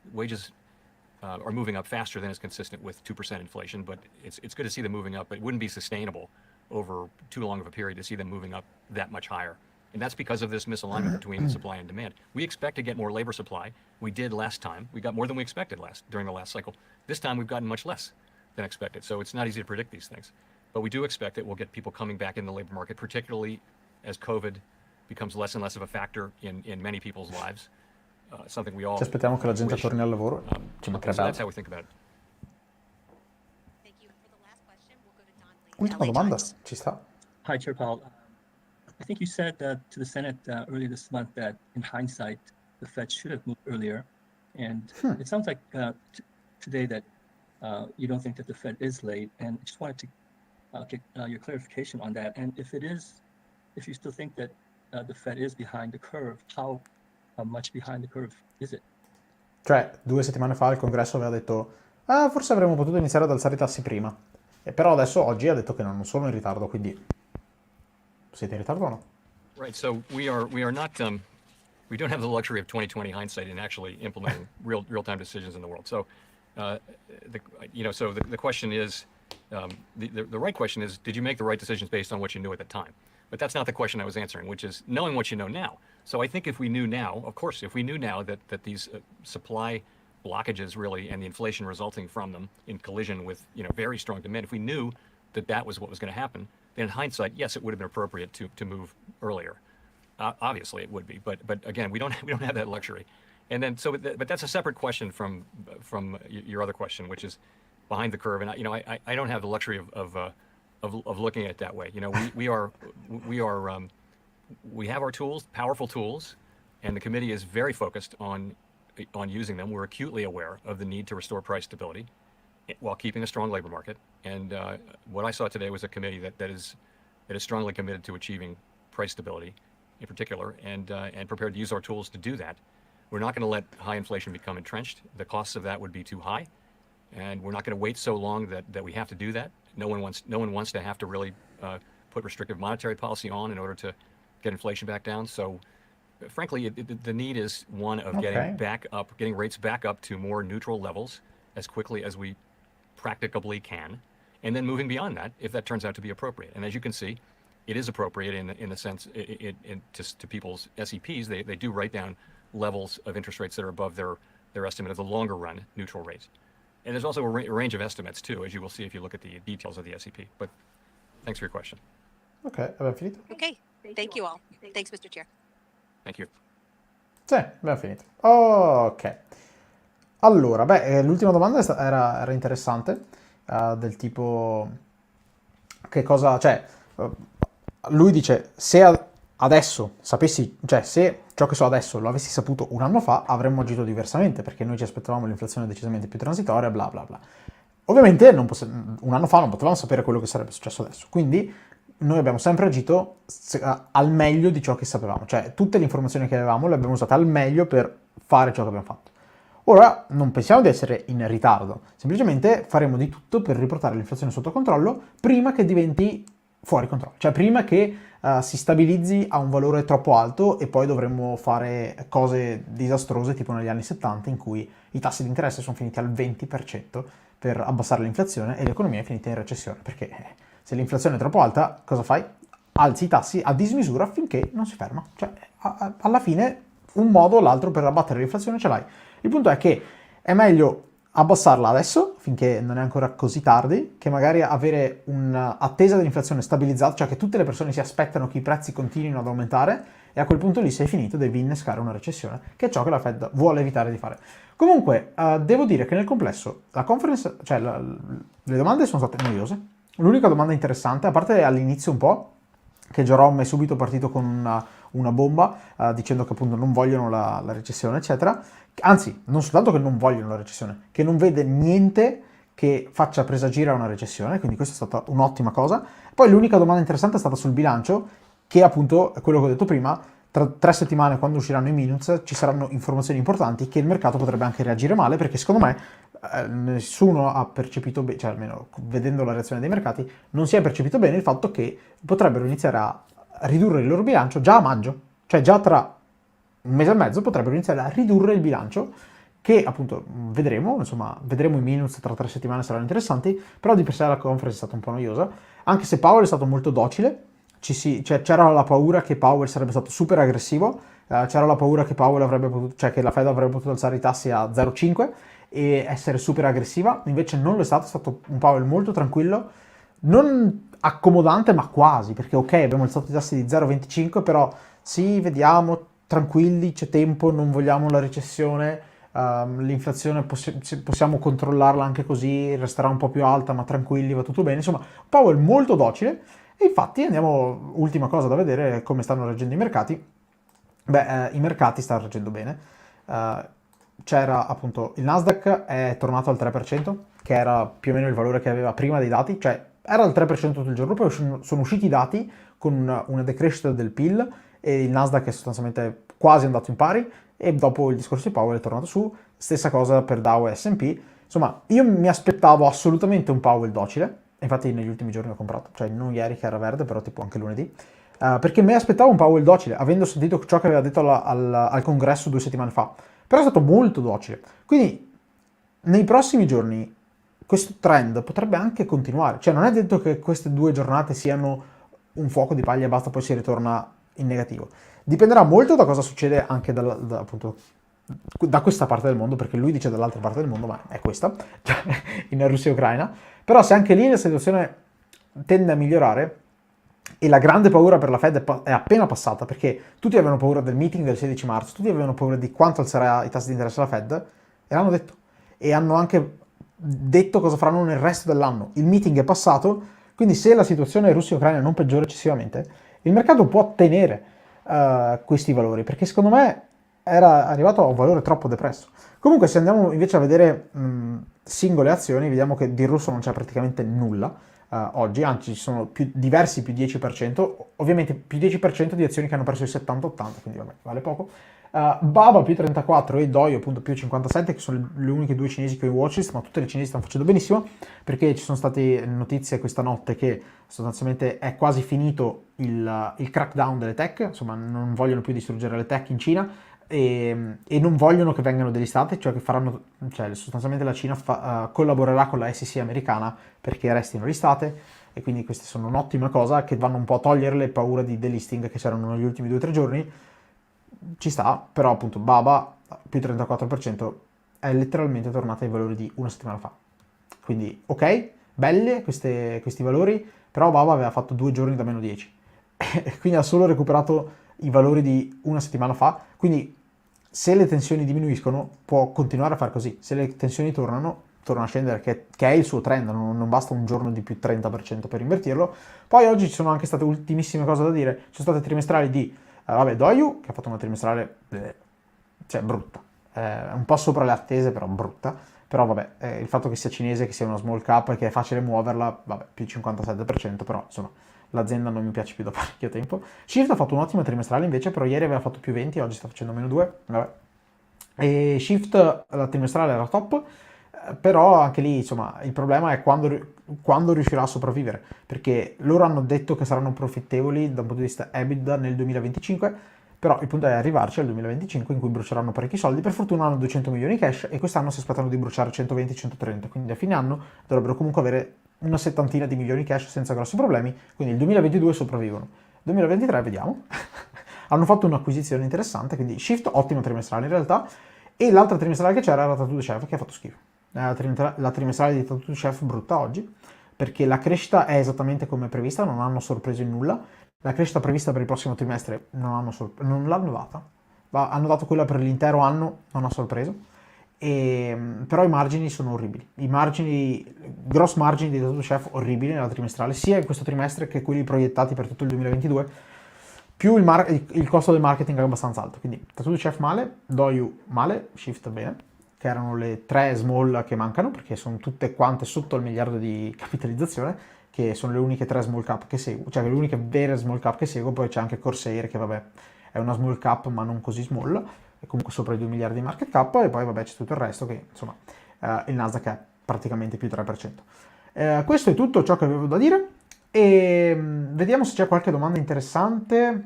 Speaker 2: are moving up faster than is consistent with 2% inflation. But it's good to see them moving up. But it wouldn't be sustainable over too long of a period to see them moving up that much higher. And that's because of this misalignment between supply and demand. We expect to get more labor supply. We did last time. We got more than we expected during the last cycle. This time we've gotten much less than expected. So it's not easy to predict these things. But we do expect that we'll get people coming back in the labor market, particularly as COVID becomes less and less of a factor in many people's lives. Something we all
Speaker 1: Ci aspettiamo che la gente
Speaker 2: wish.
Speaker 1: torni al lavoro, ci mancherebbe
Speaker 2: So that's
Speaker 1: altro.
Speaker 2: how we think about it.
Speaker 1: Ultima domanda, ci sta?
Speaker 22: Hi, Chair Powell. I think you said to the Senate earlier this month that in hindsight, the Fed should have moved earlier. And it sounds like today that you don't think that the Fed is late. And I just wanted to get your clarification on that. And if you still think that the Fed is behind the curve, how much behind the curve is it?
Speaker 1: Cioè, 2 settimane fa il congresso aveva detto forse avremmo potuto iniziare ad alzare i tassi prima. E però adesso, oggi, ha detto che non sono in ritardo, quindi siete in ritardo o no?
Speaker 2: Right. So we are not. We don't have the luxury of 2020 hindsight in actually implementing real-time decisions in the world. So, the question is, the right question is, did you make the right decisions based on what you knew at the time? But that's not the question I was answering, which is knowing what you know now. So I think if we knew now, of course, if we knew now that these supply blockages really and the inflation resulting from them in collision with very strong demand, if we knew that was what was going to happen, then in hindsight, yes, it would have been appropriate to move earlier. Obviously, it would be, but again, we don't have that luxury. And then but that's a separate question from your other question, which is behind the curve. And I don't have the luxury of looking at it that way. We have our tools, powerful tools, and the committee is very focused on using them. We're acutely aware of the need to restore price stability while keeping a strong labor market. And what I saw today was a committee that is strongly committed to achieving price stability, in particular, and prepared to use our tools to do that. We're not going to let high inflation become entrenched. The costs of that would be too high, and we're not going to wait so long that we have to do that. No one wants to have to really put restrictive monetary policy on in order to get inflation back down. So, frankly, the need is one of getting rates back up to more neutral levels as quickly as we practicably can, and then moving beyond that if that turns out to be appropriate. And as you can see, it is appropriate in the sense to people's SEPs. They do write down levels of interest rates that are above their estimate of the longer run neutral rates. And there's also a range of estimates too, as you will see if you look at the details of the SEP. But Thanks for your question.
Speaker 1: Ok, abbiamo finito?
Speaker 3: Okay, thank you all. Thanks, Mr. Chair.
Speaker 2: Thank you.
Speaker 1: Sì, abbiamo finito. Ok. Allora, l'ultima domanda era interessante, del tipo, che cosa, cioè, lui dice, se adesso sapessi, cioè, se ciò che so adesso lo avessi saputo un anno fa, avremmo agito diversamente, perché noi ci aspettavamo l'inflazione decisamente più transitoria, bla bla bla. Ovviamente un anno fa non potevamo sapere quello che sarebbe successo adesso, quindi noi abbiamo sempre agito al meglio di ciò che sapevamo, cioè tutte le informazioni che avevamo le abbiamo usate al meglio per fare ciò che abbiamo fatto. Ora non pensiamo di essere in ritardo, semplicemente faremo di tutto per riportare l'inflazione sotto controllo prima che diventi fuori controllo, cioè prima che si stabilizzi a un valore troppo alto e poi dovremmo fare cose disastrose tipo negli anni 70 in cui i tassi di interesse sono finiti al 20% per abbassare l'inflazione e l'economia è finita in recessione, perché se l'inflazione è troppo alta cosa fai? Alzi i tassi a dismisura finché non si ferma, cioè alla fine un modo o l'altro per abbattere l'inflazione ce l'hai. Il punto è che è meglio abbassarla adesso, finché non è ancora così tardi, che magari avere un'attesa dell'inflazione stabilizzata, cioè che tutte le persone si aspettano che i prezzi continuino ad aumentare e a quel punto lì sei finito, devi innescare una recessione, che è ciò che la Fed vuole evitare di fare. Comunque, devo dire che nel complesso la conference, cioè le domande sono state noiose. L'unica domanda interessante, a parte all'inizio un po', che Jerome è subito partito con una bomba, dicendo che appunto non vogliono la recessione, eccetera. Anzi, non soltanto che non vogliono la recessione, che non vede niente che faccia presagire a una recessione, quindi questa è stata un'ottima cosa. Poi l'unica domanda interessante è stata sul bilancio, che appunto è quello che ho detto prima, tra 3 settimane quando usciranno i minutes ci saranno informazioni importanti che il mercato potrebbe anche reagire male, perché secondo me nessuno ha percepito bene, cioè almeno vedendo la reazione dei mercati, non si è percepito bene il fatto che potrebbero iniziare a ridurre il loro bilancio già a maggio, cioè già tra un mese e mezzo potrebbero iniziare a ridurre il bilancio, che appunto vedremo, insomma, vedremo i minutes tra 3 settimane, saranno interessanti, però di per sé la conference è stata un po' noiosa, anche se Powell è stato molto docile, cioè, c'era la paura che Powell sarebbe stato super aggressivo, c'era la paura che Powell avrebbe potuto, cioè che la Fed avrebbe potuto alzare i tassi a 0,5 e essere super aggressiva, invece non lo è stato un Powell molto tranquillo, non accomodante ma quasi, perché ok, abbiamo alzato i tassi di 0,25, però sì, vediamo, tranquilli, c'è tempo, non vogliamo la recessione, l'inflazione possiamo controllarla anche così, resterà un po' più alta ma tranquilli, va tutto bene, insomma Powell molto docile. E infatti andiamo, ultima cosa da vedere, come stanno reagendo i mercati. I mercati stanno reagendo bene. C'era appunto il nasdaq è tornato al 3%, che era più o meno il valore che aveva prima dei dati, cioè era al 3% tutto il giorno, poi sono usciti i dati con una decrescita del PIL e il nasdaq è sostanzialmente quasi andato in pari e dopo il discorso di Powell è tornato su, stessa cosa per Dow e S&P. Insomma, io mi aspettavo assolutamente un Powell docile, infatti negli ultimi giorni ho comprato, cioè non ieri che era verde, però tipo anche lunedì, perché mi aspettavo un Powell docile, avendo sentito ciò che aveva detto al congresso 2 settimane fa, però è stato molto docile. Quindi nei prossimi giorni questo trend potrebbe anche continuare, cioè non è detto che queste 2 giornate siano un fuoco di paglia e basta, poi si ritorna in negativo. Dipenderà molto da cosa succede anche appunto da questa parte del mondo, perché lui dice dall'altra parte del mondo, ma è questa, cioè in Russia e Ucraina. Però se anche lì la situazione tende a migliorare, e la grande paura per la Fed è appena passata, perché tutti avevano paura del meeting del 16 marzo, tutti avevano paura di quanto alzerà i tassi di interesse la Fed, e l'hanno detto. E hanno anche detto cosa faranno nel resto dell'anno. Il meeting è passato, quindi se la situazione Russia e Ucraina non peggiora eccessivamente, il mercato può tenere questi valori, perché secondo me era arrivato a un valore troppo depresso. Comunque se andiamo invece a vedere singole azioni, vediamo che di russo non c'è praticamente nulla oggi, anzi ci sono diversi più 10%, ovviamente più 10% di azioni che hanno perso il 70-80, quindi vabbè, vale poco. Baba più 34 e Doi appunto più 57, che sono le uniche 2 cinesi che ho in watchlist, ma tutte le cinesi stanno facendo benissimo, perché ci sono state notizie questa notte che sostanzialmente è quasi finito il crackdown delle tech, insomma non vogliono più distruggere le tech in Cina, e non vogliono che vengano delistate, cioè che faranno, cioè sostanzialmente la Cina collaborerà con la SEC americana perché restino listate, e quindi queste sono un'ottima cosa, che vanno un po' a togliere le paure di delisting che c'erano negli ultimi 2 o 3 giorni. Ci sta, però appunto Baba più 34% è letteralmente tornata ai valori di una settimana fa, quindi ok, belle questi valori, però Baba aveva fatto 2 giorni da meno 10, quindi ha solo recuperato i valori di una settimana fa, quindi se le tensioni diminuiscono può continuare a fare così, se le tensioni tornano a scendere, che è il suo trend, non basta un giorno di più 30% per invertirlo. Poi oggi ci sono anche state ultimissime cose da dire, ci sono state trimestrali di, Doyu, che ha fatto una trimestrale, cioè brutta, un po' sopra le attese, però brutta, però vabbè, il fatto che sia cinese, che sia una small cap e che è facile muoverla, vabbè, più 57%, però insomma, l'azienda non mi piace più da parecchio tempo. Shift ha fatto un'ottima trimestrale invece, però ieri aveva fatto più 20, oggi sta facendo meno 2, vabbè. E Shift, la trimestrale era top, però anche lì, insomma, il problema è quando riuscirà a sopravvivere, perché loro hanno detto che saranno profittevoli da un punto di vista EBITDA nel 2025, però il punto è arrivarci al 2025 in cui bruceranno parecchi soldi. Per fortuna hanno 200 milioni cash e quest'anno si aspettano di bruciare 120-130, quindi a fine anno dovrebbero comunque avere una settantina di milioni cash senza grossi problemi, quindi il 2022 sopravvivono. 2023 vediamo. Hanno fatto un'acquisizione interessante, quindi Shift ottima trimestrale in realtà, e l'altra trimestrale che c'era era Tattoo Chef, che ha fatto schifo. La trimestrale di Tattoo Chef brutta oggi, perché la crescita è esattamente come prevista, non hanno sorpreso in nulla. La crescita prevista per il prossimo trimestre non l'hanno data, hanno dato quella per l'intero anno, non ha sorpreso, però i margini sono orribili. Gross margini di Tattoo Chef orribili nella trimestrale, sia in questo trimestre che quelli proiettati per tutto il 2022, più il costo del marketing è abbastanza alto, quindi Tattoo Chef male, Doyu male, Shift bene, che erano le 3 small che mancano, perché sono tutte quante sotto il miliardo di capitalizzazione, che sono le uniche 3 small cap che seguo, cioè le uniche vere small cap che seguo. Poi c'è anche Corsair, che vabbè è una small cap ma non così small, è comunque sopra i 2 miliardi di market cap, e poi vabbè c'è tutto il resto che insomma il nasdaq è praticamente più 3%. Questo è tutto ciò che avevo da dire, e vediamo se c'è qualche domanda interessante.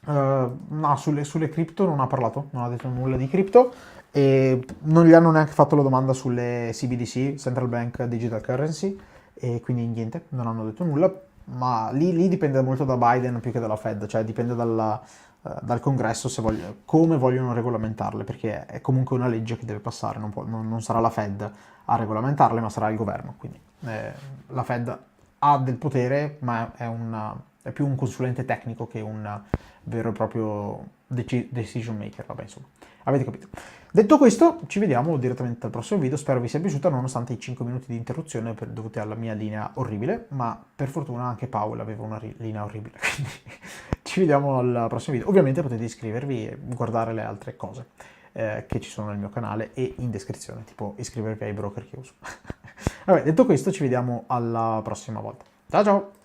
Speaker 1: No, sulle cripto non ha parlato, non ha detto nulla di cripto, e non gli hanno neanche fatto la domanda sulle CBDC, Central Bank Digital Currency, e quindi niente, non hanno detto nulla, ma lì dipende molto da Biden più che dalla Fed, cioè dipende dal congresso come vogliono regolamentarle, perché è comunque una legge che deve passare, non sarà la Fed a regolamentarle, ma sarà il governo, quindi la Fed ha del potere, ma è più un consulente tecnico che un vero e proprio decision maker, vabbè insomma, avete capito. Detto questo, ci vediamo direttamente al prossimo video, spero vi sia piaciuta nonostante i 5 minuti di interruzione dovuti alla mia linea orribile, ma per fortuna anche Powell aveva una linea orribile, quindi ci vediamo al prossimo video. Ovviamente potete iscrivervi e guardare le altre cose che ci sono nel mio canale e in descrizione, tipo iscrivervi ai broker che uso. Vabbè, detto questo, ci vediamo alla prossima volta. Ciao ciao!